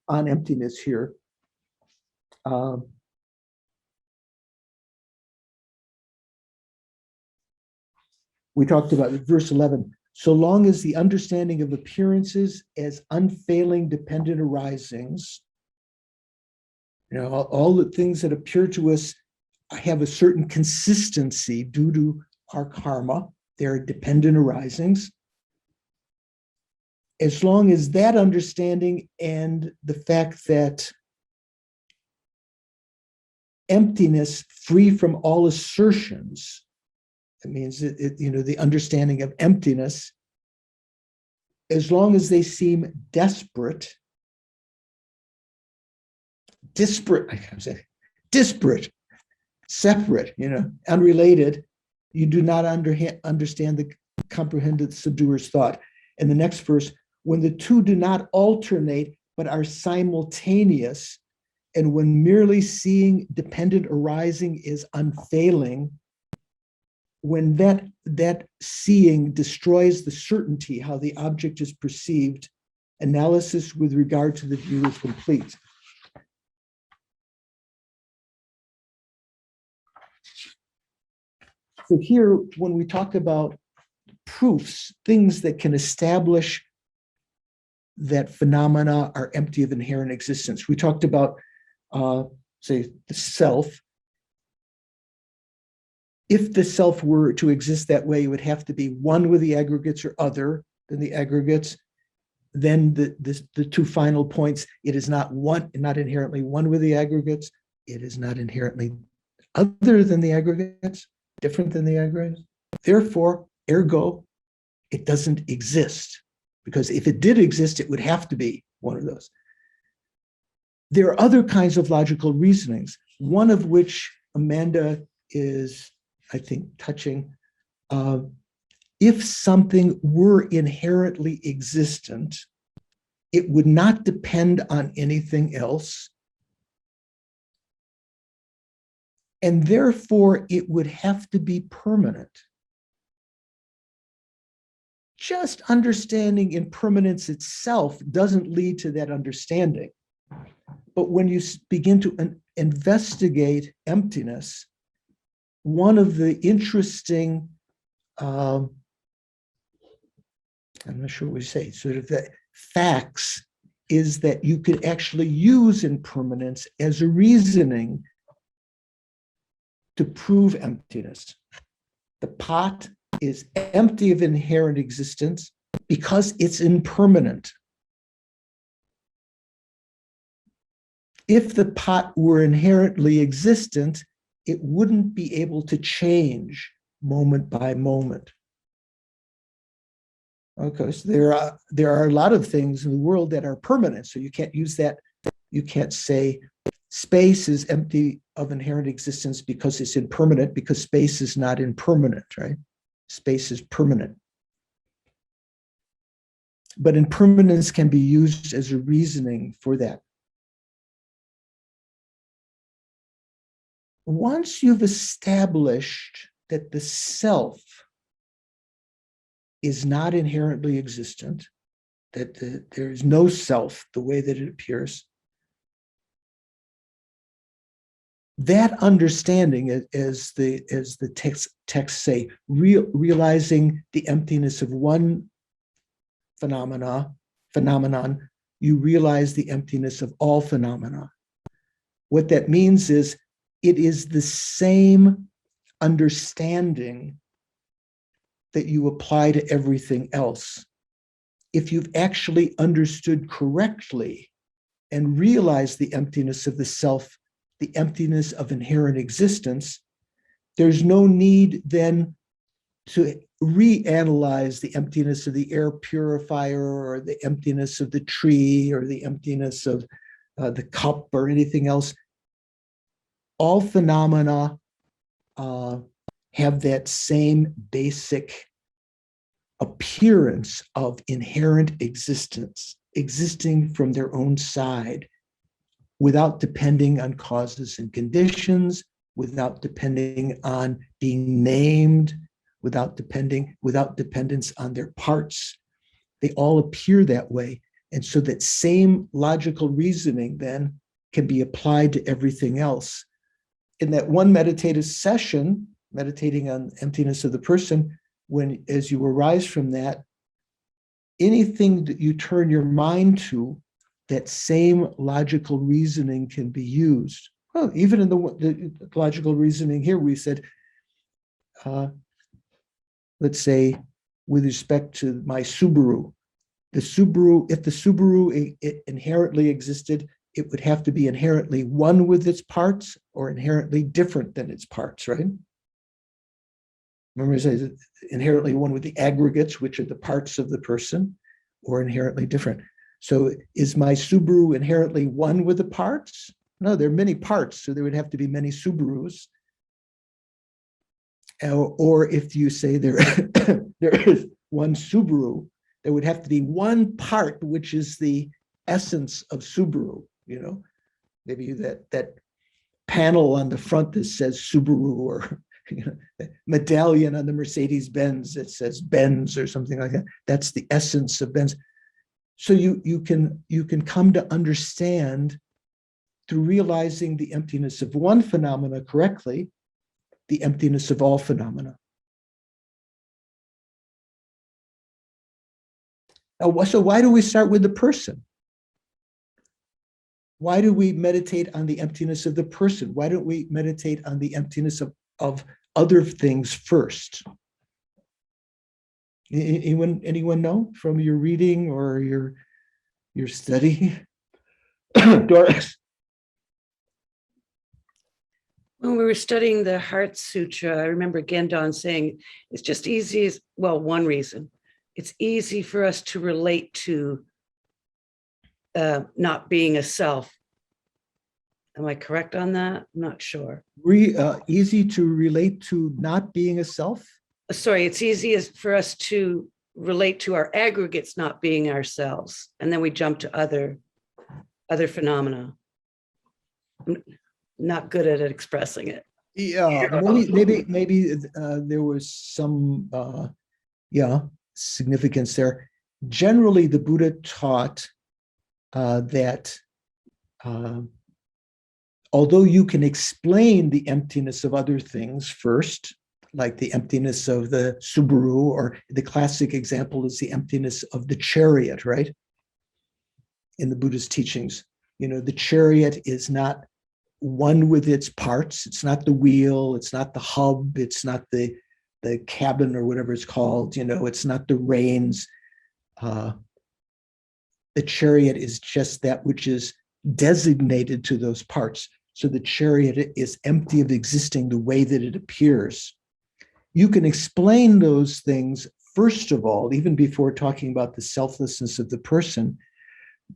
on emptiness here, we talked about verse 11. So long as the understanding of appearances as unfailing dependent arisings, all the things that appear to us have a certain consistency due to our karma, they're dependent arisings. As long as that understanding and the fact that emptiness, free from all assertions, It means the understanding of emptiness, as long as they seem disparate, separate, unrelated, you do not comprehend the subduer's thought. And the next verse, when the two do not alternate, but are simultaneous, and when merely seeing dependent arising is unfailing, when that seeing destroys the certainty how the object is perceived, analysis with regard to the view is complete. So here, when we talk about proofs, things that can establish that phenomena are empty of inherent existence, we talked about, say, the self. If the self were to exist that way, it would have to be one with the aggregates or other than the aggregates. Then the two final points, it is not inherently one with the aggregates. It is not inherently other than the aggregates, different than the aggregates. Therefore, ergo, it doesn't exist. Because if it did exist, it would have to be one of those. There are other kinds of logical reasonings, one of which Amanda is, I think, touching. If something were inherently existent, it would not depend on anything else. And therefore, it would have to be permanent. Just understanding impermanence itself doesn't lead to that understanding. But when you begin to investigate emptiness, one of the interesting, I'm not sure what we say, sort of the facts is that you could actually use impermanence as a reasoning to prove emptiness. The pot is empty of inherent existence because it's impermanent. If the pot were inherently existent, it wouldn't be able to change moment by moment. Okay, so there are a lot of things in the world that are permanent, so you can't use that. You can't say space is empty of inherent existence because it's impermanent, because space is not impermanent, right? Space is permanent. But impermanence can be used as a reasoning for that. Once you've established that the self is not inherently existent, that there is no self the way that it appears, that understanding, as the texts say, realizing the emptiness of one phenomenon, you realize the emptiness of all phenomena. What that means is it is the same understanding that you apply to everything else. If you've actually understood correctly and realized the emptiness of the self, the emptiness of inherent existence, there's no need then to reanalyze the emptiness of the air purifier or the emptiness of the tree or the emptiness of the cup or anything else. All phenomena have that same basic appearance of inherent existence, existing from their own side, without depending on causes and conditions, without depending on being named, without dependence on their parts. They all appear that way. And so that same logical reasoning then can be applied to everything else. In that one meditative session, meditating on emptiness of the person, when as you arise from that, anything that you turn your mind to, that same logical reasoning can be used. Well, even in the logical reasoning here, we said, let's say, with respect to my Subaru, if the Subaru inherently existed, it would have to be inherently one with its parts or inherently different than its parts, right? Remember, it says inherently one with the aggregates, which are the parts of the person, or inherently different. So is my Subaru inherently one with the parts? No, there are many parts, so there would have to be many Subarus. Or if you say there is one Subaru, there would have to be one part, which is the essence of Subaru, you know, maybe that panel on the front that says Subaru, or you know, medallion on the Mercedes-Benz that says Benz or something like that. That's the essence of Benz. So you can come to understand, through realizing the emptiness of one phenomena correctly, the emptiness of all phenomena. So why do we start with the person? Why do we meditate on the emptiness of the person? Why don't we meditate on the emptiness of other things first? Anyone know from your reading or your study? Doris? When we were studying the Heart Sutra, I remember Gendon saying, it's just easy as, well, one reason. It's easy for us to relate to not being a self. Am I correct on that? I'm not sure. Easy to relate to not being a self? Sorry, it's easy for us to relate to our aggregates not being ourselves. And then we jump to other phenomena. I'm not good at expressing it. Yeah, maybe there was some significance there. Generally, the Buddha taught that although you can explain the emptiness of other things first, like the emptiness of the Subaru, or the classic example is the emptiness of the chariot, right? In the Buddhist teachings, you know, the chariot is not one with its parts. It's not the wheel, it's not the hub, it's not the cabin or whatever it's called, you know, it's not the reins. The chariot is just that which is designated to those parts. So the chariot is empty of existing the way that it appears. You can explain those things, first of all, even before talking about the selflessness of the person.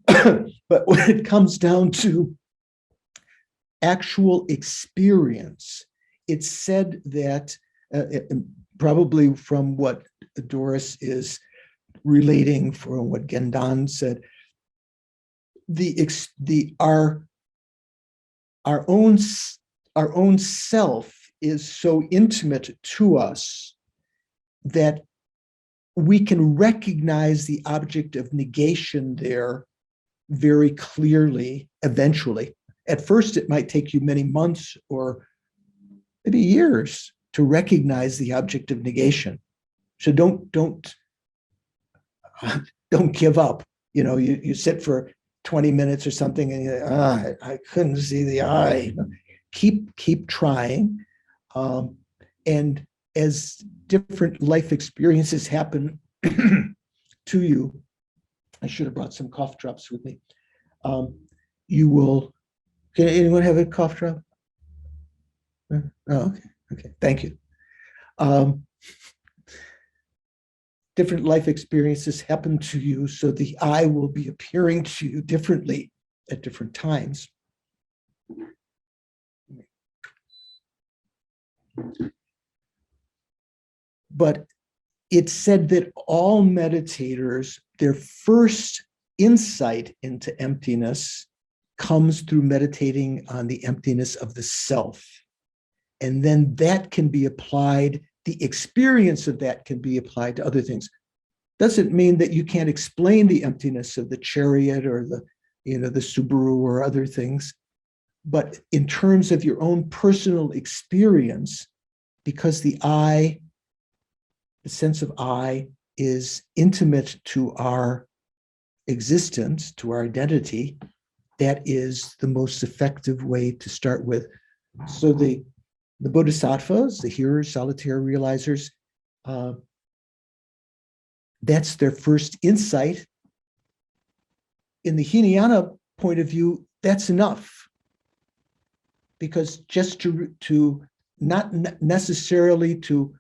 But when it comes down to actual experience, it's said that, probably from what Doris is relating from what Gendon said, our own self is so intimate to us that we can recognize the object of negation there very clearly eventually. At first, it might take you many months or maybe years to recognize the object of negation. So don't give up. You know, you sit for 20 minutes or something and you're like, I couldn't see the eye. Keep trying. And as different life experiences happen to you, I should have brought some cough drops with me. You will, can anyone have a cough drop? Oh, okay, thank you. Different life experiences happen to you, so the I will be appearing to you differently at different times. But it's said that all meditators, their first insight into emptiness comes through meditating on the emptiness of the self. And then that can be applied, the experience of that can be applied to other things. Doesn't mean that you can't explain the emptiness of the chariot or the Subaru or other things. But in terms of your own personal experience, because the I, the sense of I, is intimate to our existence, to our identity, that is the most effective way to start with. So the bodhisattvas, the hearers, solitary realizers, that's their first insight. In the Hinayana point of view, that's enough. Because just to not necessarily to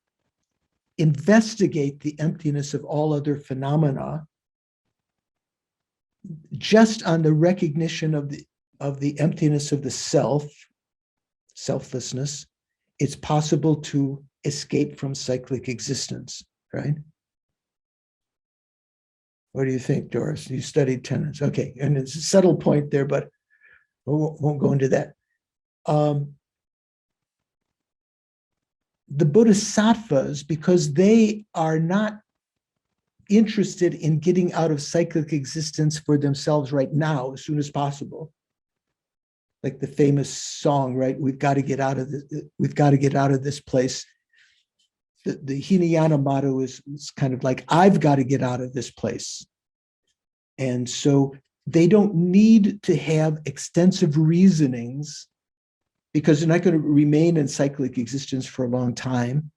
investigate the emptiness of all other phenomena just on the recognition of the emptiness of the self, selflessness, it's possible to escape from cyclic existence, right? What do you think, Doris? You studied tenets. Okay, and it's a subtle point there, but we won't go into that. The bodhisattvas, because they are not interested in getting out of cyclic existence for themselves right now, as soon as possible. Like the famous song, right? We've got to get out of this. We've got to get out of this place. The Hinayana motto is kind of like, I've got to get out of this place. And so they don't need to have extensive reasonings because they're not going to remain in cyclic existence for a long time.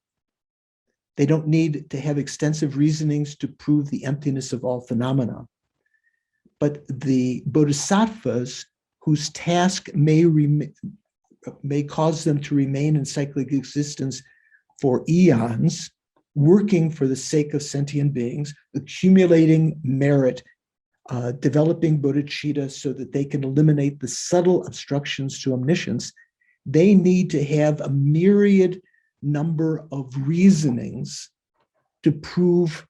They don't need to have extensive reasonings to prove the emptiness of all phenomena. But the bodhisattvas, whose task may cause them to remain in cyclic existence for eons, working for the sake of sentient beings, accumulating merit, developing bodhicitta so that they can eliminate the subtle obstructions to omniscience, they need to have a myriad number of reasonings to prove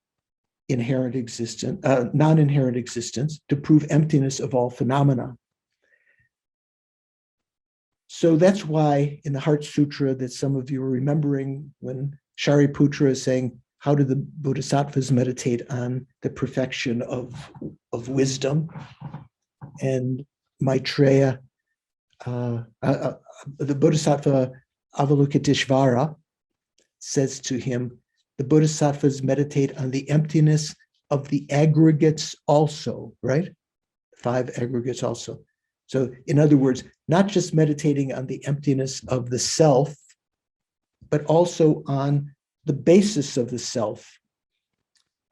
inherent existence, non-inherent existence, to prove emptiness of all phenomena. So that's why in the Heart Sutra that some of you are remembering when Shariputra is saying, how do the bodhisattvas meditate on the perfection of wisdom? And Maitreya, the bodhisattva Avalokiteshvara says to him, the bodhisattvas meditate on the emptiness of the aggregates also, right? 5 aggregates also. So in other words, not just meditating on the emptiness of the self, but also on the basis of the self.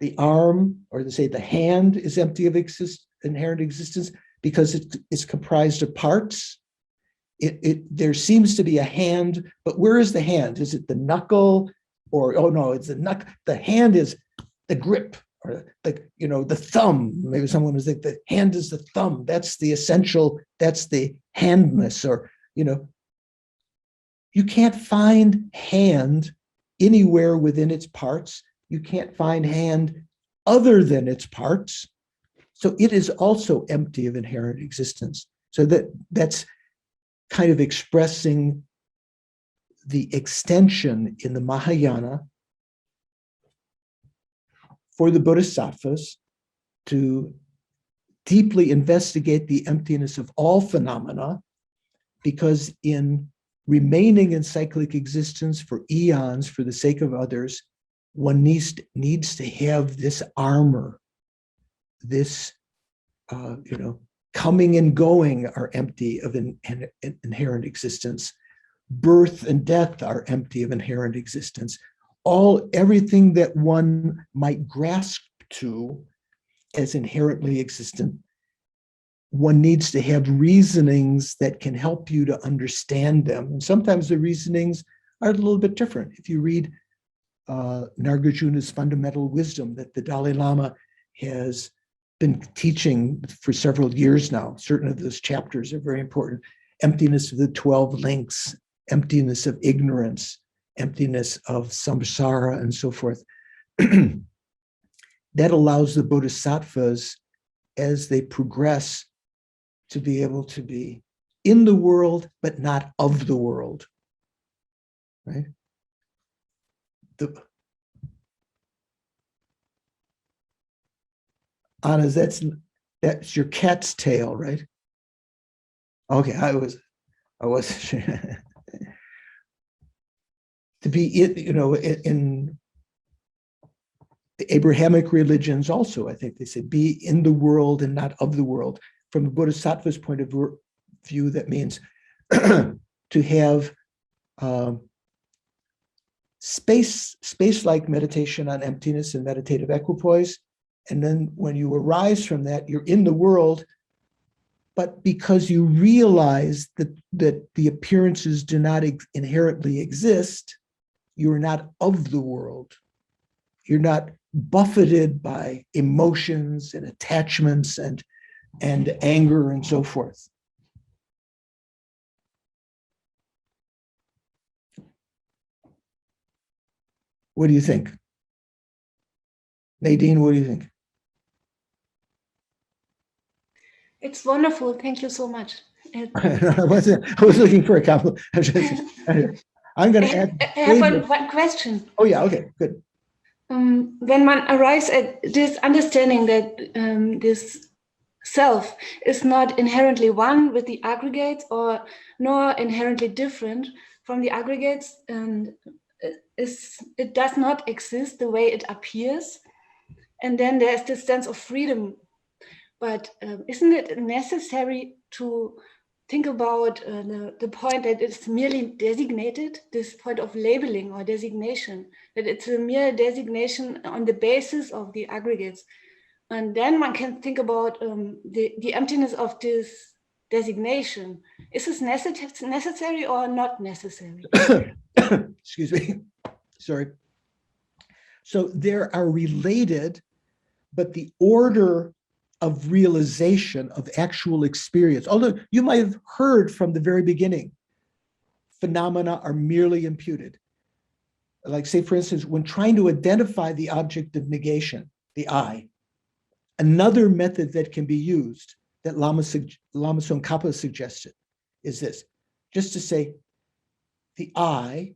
The arm, or they say the hand, is empty of inherent existence because it's comprised of parts. There seems to be a hand, but where is the hand? Is it the knuckle? Or, oh no, it's the knuckle. The hand is the grip, or the thumb. Maybe someone was like, the hand is the thumb. That's the essential, that's the handness, or, you can't find hand anywhere within its parts. You can't find hand other than its parts. So it is also empty of inherent existence. So that's kind of expressing the extension in the Mahayana for the bodhisattvas to deeply investigate the emptiness of all phenomena, because in remaining in cyclic existence for eons for the sake of others, one needs to have this armor, this, coming and going are empty of inherent existence. Birth and death are empty of inherent existence. Everything that one might grasp to as inherently existent, one needs to have reasonings that can help you to understand them. And sometimes the reasonings are a little bit different. If you read Nagarjuna's Fundamental Wisdom that the Dalai Lama has been teaching for several years now, certain of those chapters are very important. Emptiness of the 12 links, emptiness of ignorance, emptiness of samsara, and so forth. That allows the bodhisattvas, as they progress, to be able to be in the world, but not of the world, right? Anna, that's your cat's tail, right? Okay, I wasn't sure. To be in the Abrahamic religions also, I think they say, be in the world and not of the world. From the Bodhisattva's point of view, that means to have space-like meditation on emptiness and meditative equipoise. And then when you arise from that, you're in the world, but because you realize that the appearances do not inherently exist, you're not of the world. you're not buffeted by emotions and attachments and anger and so forth. What do you think? Nadine, what do you think? It's wonderful. Thank you so much. I was looking for a compliment. I'm going to add. I have one question. Oh, yeah. Okay, good. When one arrives at this understanding that this self is not inherently one with the aggregates or nor inherently different from the aggregates, and it does not exist the way it appears, and then there's this sense of freedom. But isn't it necessary to think about the point that it's merely designated, this point of labeling or designation, that it's a mere designation on the basis of the aggregates? And then one can think about the emptiness of this designation. Is this necessary or not necessary? Excuse me. Sorry. So there are related, but the order of realization of actual experience, although you might have heard from the very beginning, phenomena are merely imputed. Like, say, for instance, when trying to identify the object of negation, the I, another method that can be used that Lama Tzong Khapa suggested is this, just to say, the I,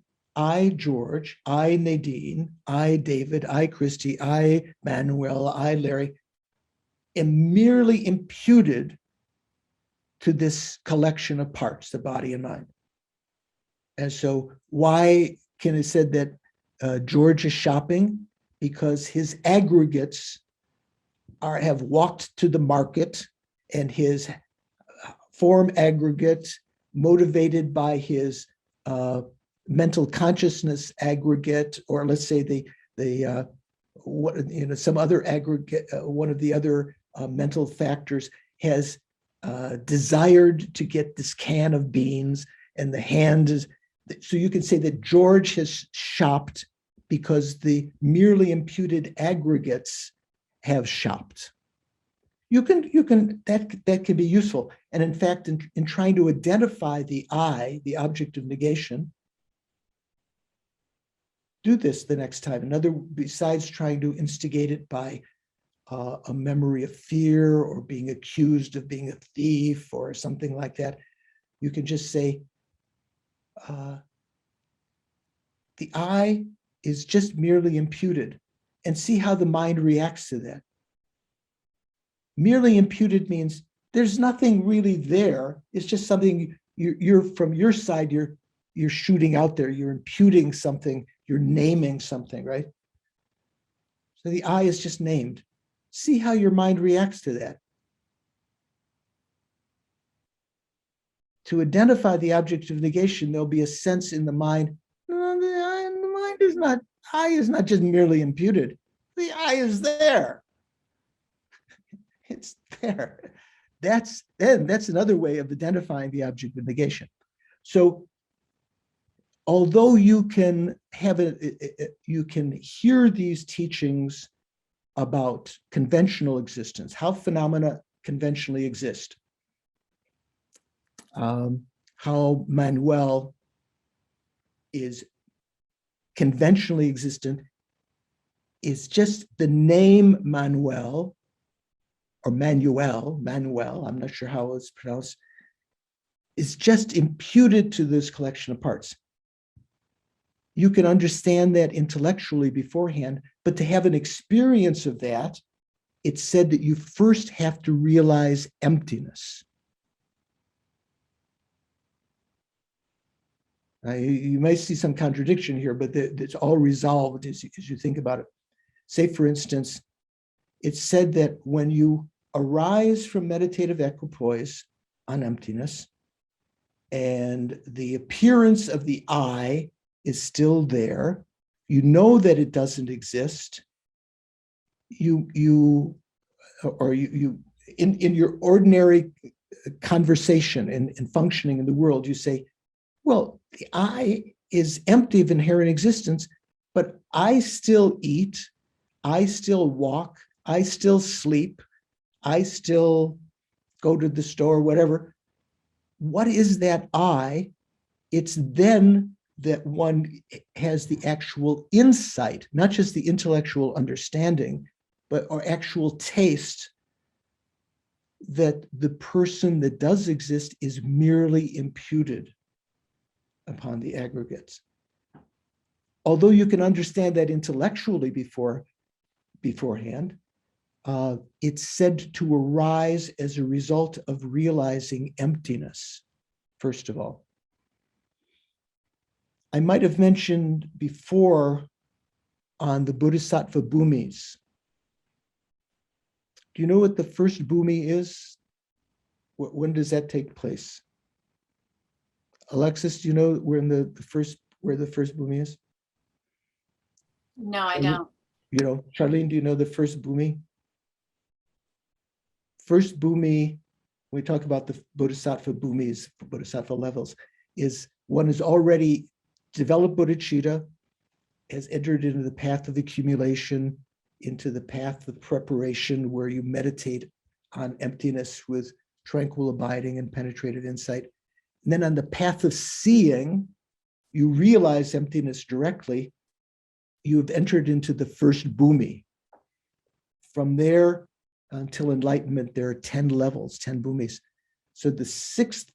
George, I, Nadine, I, David, I, Christy, I, Manuel, I, Larry, am merely imputed to this collection of parts, the body and mind. And so why can it said that George is shopping? Because his aggregates have walked to the market, and his form aggregate, motivated by his mental consciousness aggregate, or let's say some other aggregate, one of the other mental factors, has desired to get this can of beans, and the hand is, so you can say that George has shopped because the merely imputed aggregates have shopped. That can be useful. And in fact, in trying to identify the I, the object of negation, do this the next time. Besides trying to instigate it by a memory of fear or being accused of being a thief or something like that, you can just say, the I is just merely imputed, and see how the mind reacts to that. Merely imputed means there's nothing really there. It's just something you're from your side, you're shooting out there, you're imputing something, you're naming something, right? So the I is just named. See how your mind reacts to that. To identify the object of negation, there'll be a sense in the mind, no, the mind is not, I is not just merely imputed. The I is there. It's there. That's another way of identifying the object of negation. So although you can you can hear these teachings about conventional existence, how phenomena conventionally exist, how Manuel is conventionally existent, is just the name Manuel, or Manuel, I'm not sure how it's pronounced, is just imputed to this collection of parts. You can understand that intellectually beforehand, but to have an experience of that, it's said that you first have to realize emptiness. You may see some contradiction here, but it's all resolved as you think about it. Say, for instance, it's said that when you arise from meditative equipoise on emptiness, and the appearance of the I is still there, you know that it doesn't exist. In your ordinary conversation and functioning in the world, you say, well, the I is empty of inherent existence, but I still eat, I still walk, I still sleep, I still go to the store, whatever. What is that I? It's then that one has the actual insight, not just the intellectual understanding, but or actual taste that the person that does exist is merely imputed upon the aggregates. Although you can understand that intellectually beforehand, it's said to arise as a result of realizing emptiness, first of all. I might have mentioned before on the Bodhisattva bhumis. Do you know what the first bhumi is? When does that take place? Alexis, do you know where the first bhumi is? No, I don't. You know, Charlene, do you know the first bhumi? First bhumi, when we talk about the Bodhisattva bhumis, Bodhisattva levels, is one is already developed bodhicitta, has entered into the path of accumulation, into the path of preparation where you meditate on emptiness with tranquil abiding and penetrative insight. And then on the path of seeing, you realize emptiness directly, you have entered into the first bhumi. From there until enlightenment, there are 10 levels, 10 bhumis. So the sixth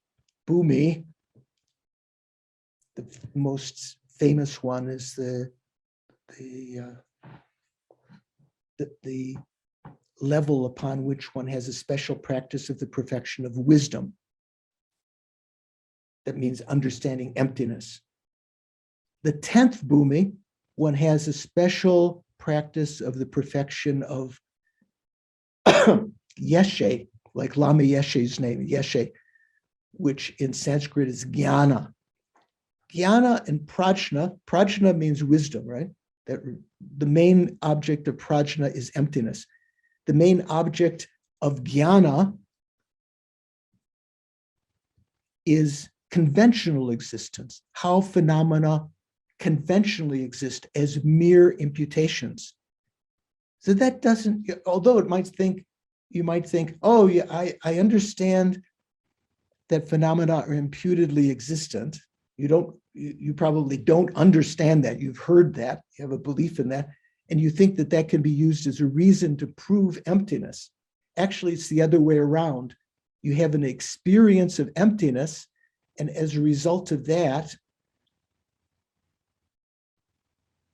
bhumi, the most famous one, is the level upon which one has a special practice of the perfection of wisdom. That means understanding emptiness. The 10th bhumi, one has a special practice of the perfection of Yeshe, like Lama Yeshe's name, Yeshe, which in Sanskrit is jnana. Jnana and prajna, prajna means wisdom, right? That the main object of prajna is emptiness. The main object of jnana is conventional existence, how phenomena conventionally exist as mere imputations. So that doesn't, although you might think, oh yeah, I understand that phenomena are imputedly existent. You probably don't understand that. You've heard that, you have a belief in that, and you think that that can be used as a reason to prove emptiness. Actually, it's the other way around. You have an experience of emptiness, and as a result of that,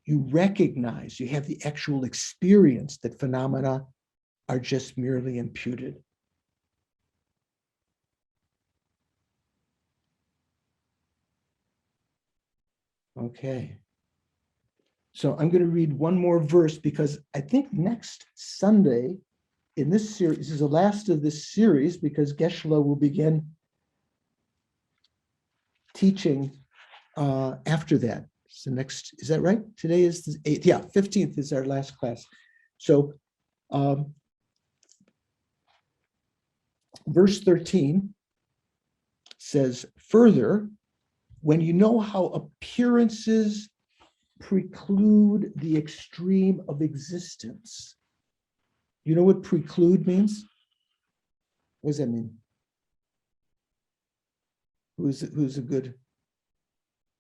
you recognize, you have the actual experience that phenomena are just merely imputed. Okay. So I'm going to read one more verse because I think next Sunday in this series, this is the last of this series because Geshe will begin teaching after that. So next, is that right? Today is the 8th. Yeah, 15th is our last class. So verse 13 says, further, when you know how appearances preclude the extreme of existence. You know what preclude means? What does that mean? Who's a good?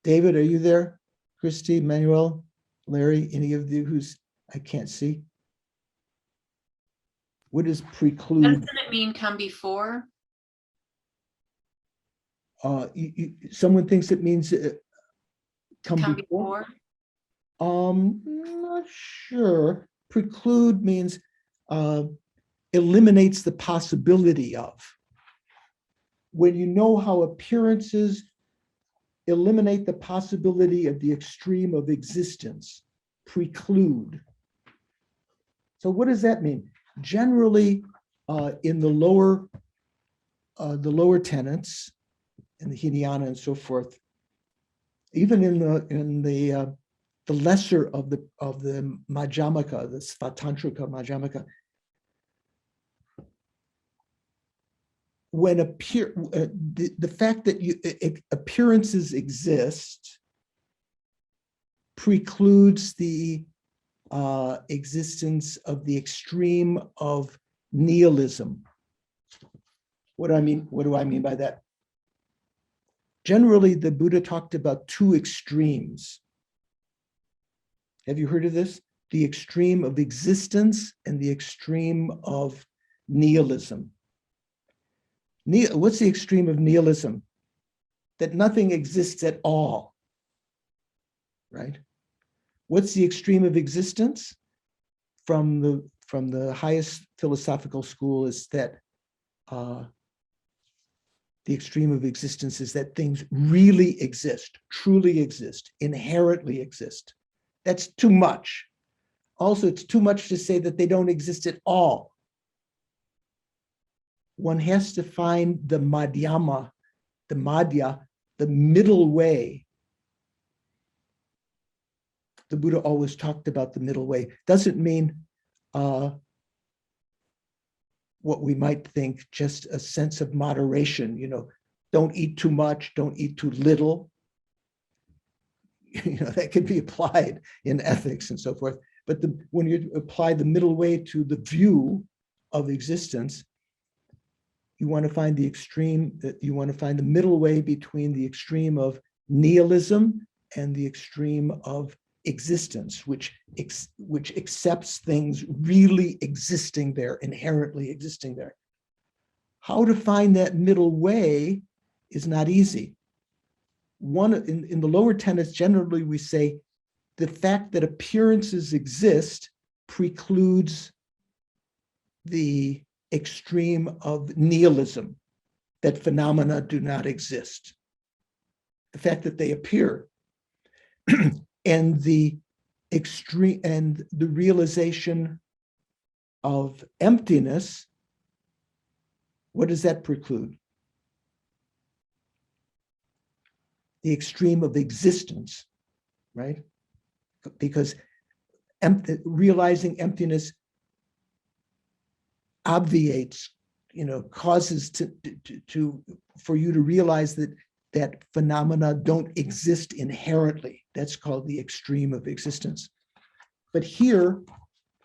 David, are you there? Christy, Manuel, Larry, any of you who's, I can't see. What does preclude? Doesn't it mean come before? Someone thinks it means come before. Before? Not sure. Preclude means eliminates the possibility of. When you know how appearances eliminate the possibility of the extreme of existence, preclude. So what does that mean? Generally, in the lower tenets, in the Hinayana and so forth, even in the lesser of the Madhyamaka, the Svatantrika Madhyamaka, when the fact that appearances exist precludes the existence of the extreme of nihilism. What do I mean by that? Generally, the Buddha talked about two extremes. Have you heard of this? The extreme of existence and the extreme of nihilism. What's the extreme of nihilism? That nothing exists at all, right? What's the extreme of existence? From the highest philosophical school is that the extreme of existence is that things really exist, truly exist, inherently exist. That's too much. Also, it's too much to say that they don't exist at all. One has to find the madhyama, the madhya, the middle way. The Buddha always talked about the middle way. Doesn't mean what we might think, just a sense of moderation, don't eat too much, don't eat too little. That can be applied in ethics and so forth. But when you apply the middle way to the view of existence, you want to find the extreme, you want to find the middle way between the extreme of nihilism and the extreme of existence, which accepts things really existing there, inherently existing there. How to find that middle way is not easy. In the lower tenets, generally we say the fact that appearances exist precludes the extreme of nihilism, that phenomena do not exist. The fact that they appear and the extreme and the realization of emptiness, what does that preclude? The extreme of existence, right? Because realizing emptiness obviates, causes for you to realize that phenomena don't exist inherently. That's called the extreme of existence. But here,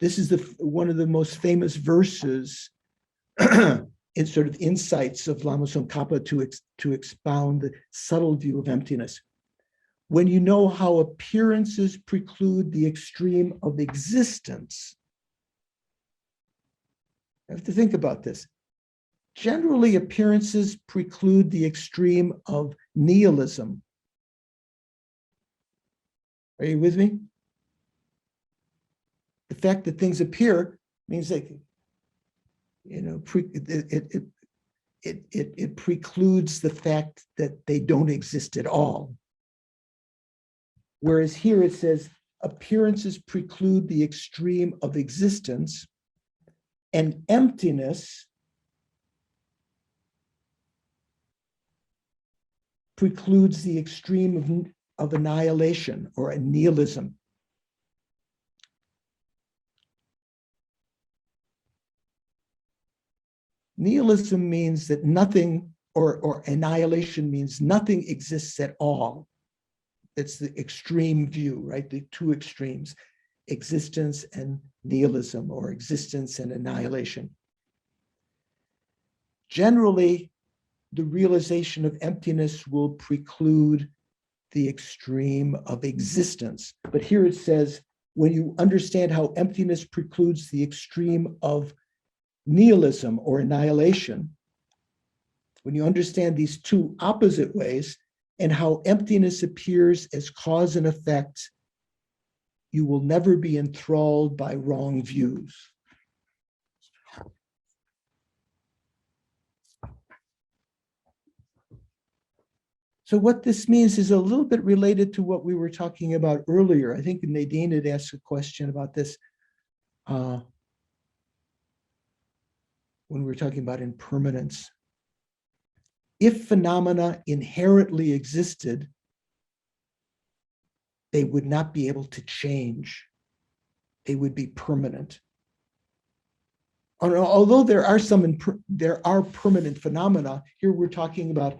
this is one of the most famous verses in sort of insights of Lama Tzong Khapa to expound the subtle view of emptiness. When you know how appearances preclude the extreme of existence, I have to think about this. Generally, appearances preclude the extreme of nihilism. Are you with me? The fact that things appear means that, it precludes the fact that they don't exist at all. Whereas here it says, appearances preclude the extreme of existence, and emptiness precludes the extreme of annihilation or a nihilism. Nihilism means that nothing, or annihilation means nothing exists at all. It's the extreme view, right? The two extremes, existence and nihilism, or existence and annihilation. Generally, the realization of emptiness will preclude the extreme of existence. But here it says, when you understand how emptiness precludes the extreme of nihilism or annihilation, when you understand these two opposite ways and how emptiness appears as cause and effect, you will never be enthralled by wrong views. So what this means is a little bit related to what we were talking about earlier. I think Nadine had asked a question about this when we were talking about impermanence. If phenomena inherently existed, they would not be able to change. They would be permanent. Although there are permanent phenomena, here we're talking about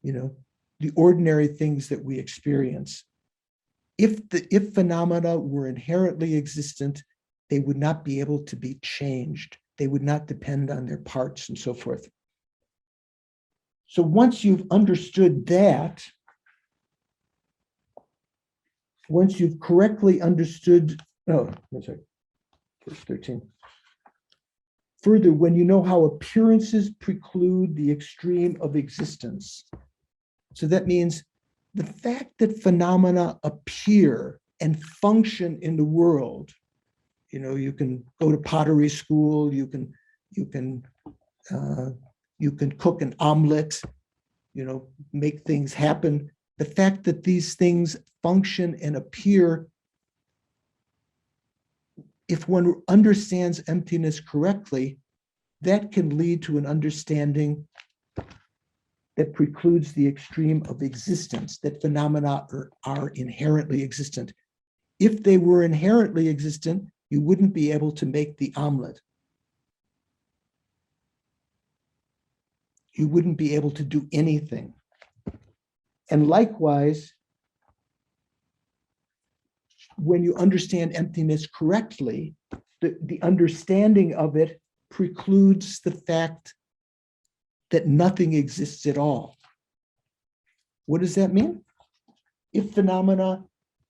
the ordinary things that we experience. if phenomena were inherently existent, they would not be able to be changed. They would not depend on their parts and so forth. So once you've understood that, once you've correctly understood, no, I'm sorry, verse 13. Further, when you know how appearances preclude the extreme of existence. So that means the fact that phenomena appear and function in the world. You know, you can go to pottery school, you can cook an omelet, you know, make things happen. The fact that these things function and appear, if one understands emptiness correctly, that can lead to an understanding that precludes the extreme of existence, that phenomena are inherently existent. If they were inherently existent, you wouldn't be able to make the omelet. You wouldn't be able to do anything. And likewise, when you understand emptiness correctly, the understanding of it precludes the fact that nothing exists at all. What does that mean? If phenomena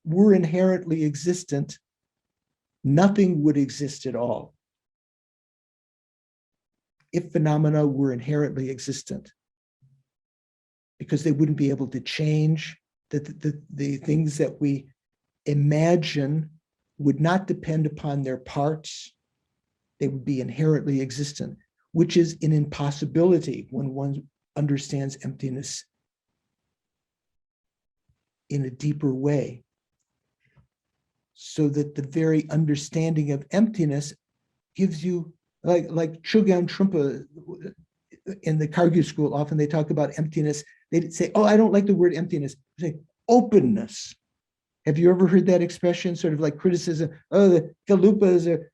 were inherently existent, nothing would exist at all. If phenomena were inherently existent, because they wouldn't be able to change, the things that we imagine would not depend upon their parts, they would be inherently existent, which is an impossibility when one understands emptiness in a deeper way. So that the very understanding of emptiness gives you, like Chogyam Trungpa in the Kyabje School, often they talk about emptiness. They say, oh, I don't like the word emptiness. They say openness. Have you ever heard that expression, sort of like criticism? Oh, the Galupas are,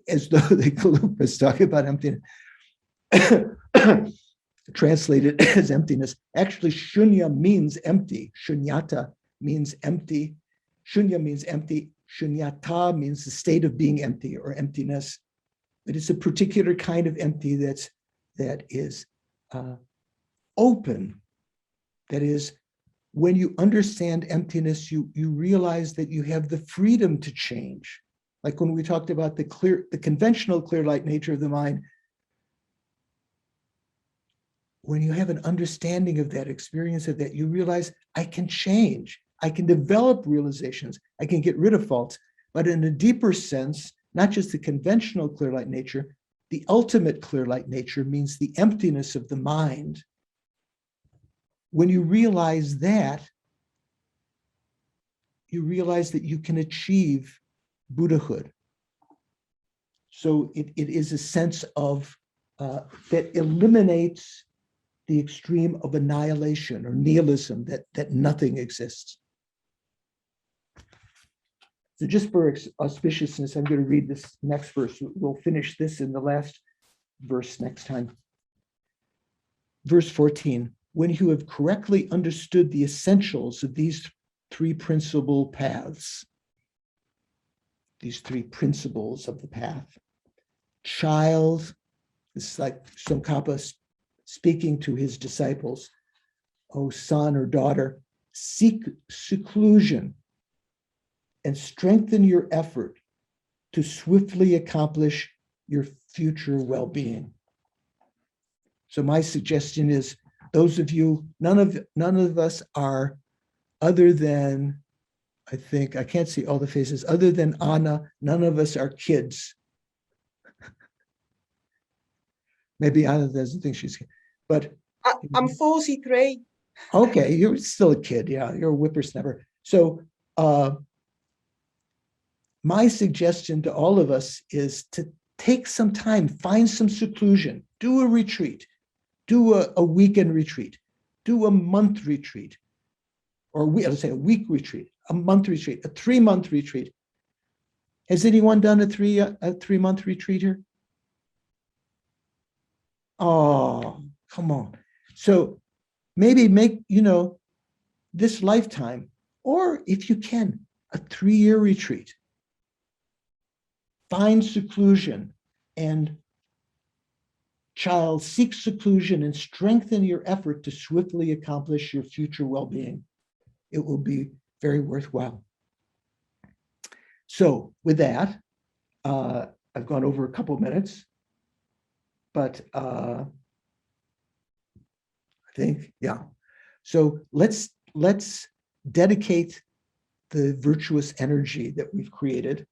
as though the Galupas talk about emptiness. Translated as emptiness. Actually, shunya means empty. Shunyata means empty. Shunya means empty. Shunyata means the state of being empty or emptiness. But it's a particular kind of empty that is open. That is, when you understand emptiness, you realize that you have the freedom to change. Like when we talked about the conventional clear light nature of the mind, when you have an understanding of that, experience of that, you realize I can change, I can develop realizations, I can get rid of faults, but in a deeper sense, not just the conventional clear light nature, the ultimate clear light nature means the emptiness of the mind. When you realize that, you realize that you can achieve Buddhahood. So it is a sense of, that eliminates the extreme of annihilation or nihilism, that nothing exists. So just for auspiciousness, I'm going to read this next verse. We'll finish this in the last verse next time. Verse 14, when you have correctly understood the essentials of these three principal paths, these three principles of the path, child, this is like Tsong Khapa speaking to his disciples, O son or daughter, seek seclusion and strengthen your effort to swiftly accomplish your future well-being. So my suggestion is, those of you, none of us are, other than, I think, I can't see all the faces, other than Anna, none of us are kids. Maybe Anna doesn't think she's, but. I'm 43. Okay, you're still a kid, yeah, you're a whippersnapper. So my suggestion to all of us is to take some time, find some seclusion, do a retreat, do a weekend retreat, do a month retreat, or let's say a week retreat, a month retreat, a 3-month retreat. Has anyone done a 3-month retreat here? Oh, come on. So maybe make, this lifetime, or if you can, a 3-year retreat. Find seclusion, and child, seek seclusion and strengthen your effort to swiftly accomplish your future well-being. It will be very worthwhile. So with that, I've gone over a couple of minutes, but I think, yeah. So let's dedicate the virtuous energy that we've created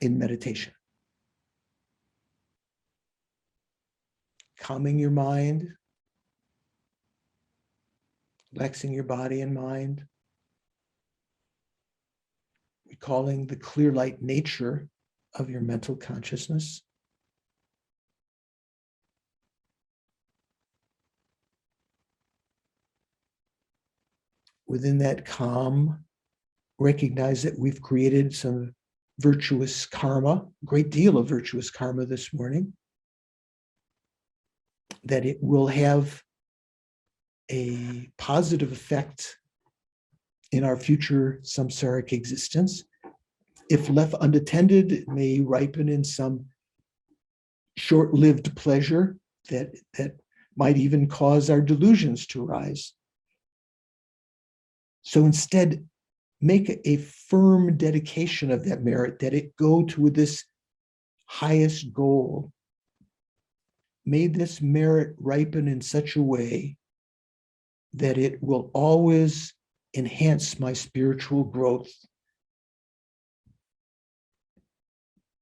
in meditation. Calming your mind, relaxing your body and mind, recalling the clear light nature of your mental consciousness. Within that calm, recognize that we've created some virtuous karma, a great deal of virtuous karma this morning, that it will have a positive effect in our future samsaric existence. If left unattended, it may ripen in some short-lived pleasure that might even cause our delusions to rise. So instead, make a firm dedication of that merit, that it go to this highest goal. May this merit ripen in such a way that it will always enhance my spiritual growth.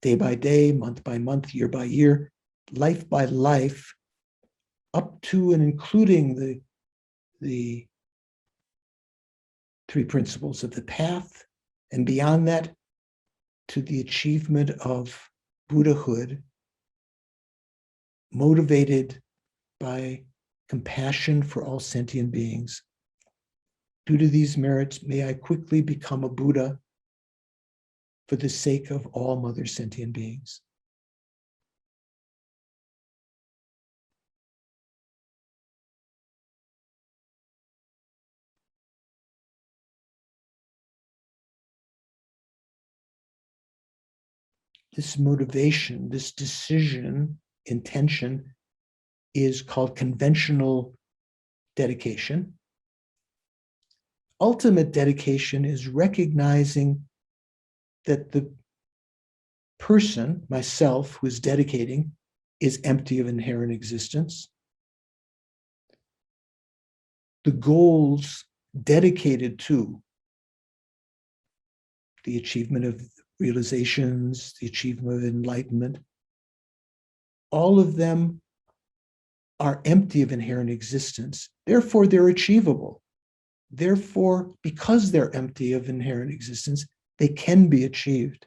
Day by day, month by month, year by year, life by life, up to and including the 3 principles of the path, and beyond that, to the achievement of Buddhahood, motivated by compassion for all sentient beings. Due to these merits, may I quickly become a Buddha for the sake of all mother sentient beings. This motivation, this decision, intention is called conventional dedication. Ultimate dedication is recognizing that the person, myself, who is dedicating, is empty of inherent existence. The goals dedicated to the achievement of realizations, the achievement of enlightenment, all of them are empty of inherent existence. Therefore, they're achievable. Therefore, because they're empty of inherent existence, they can be achieved.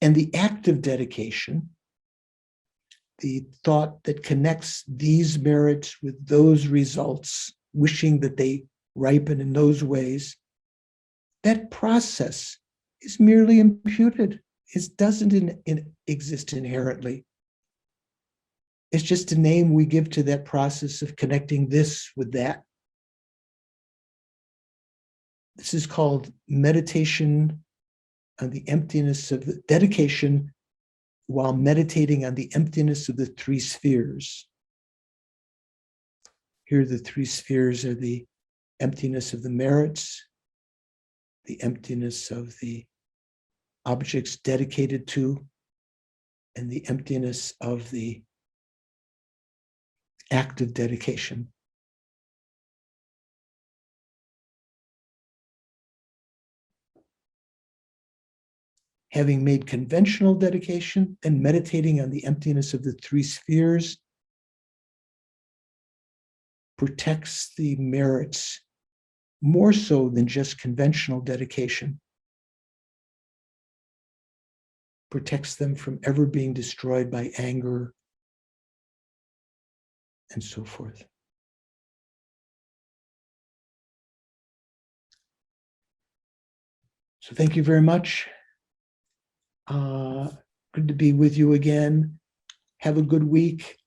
And the act of dedication, the thought that connects these merits with those results, wishing that they ripen in those ways, that process is merely imputed. It doesn't exist inherently. It's just a name we give to that process of connecting this with that. This is called meditation on the emptiness of the dedication while meditating on the emptiness of the 3 spheres. Here, the 3 spheres are the emptiness of the merits, the emptiness of the objects dedicated to, and the emptiness of the act of dedication. Having made conventional dedication and meditating on the emptiness of the 3 spheres protects the merits more so than just conventional dedication. Protects them from ever being destroyed by anger and so forth. So thank you very much. Good to be with you again. Have a good week.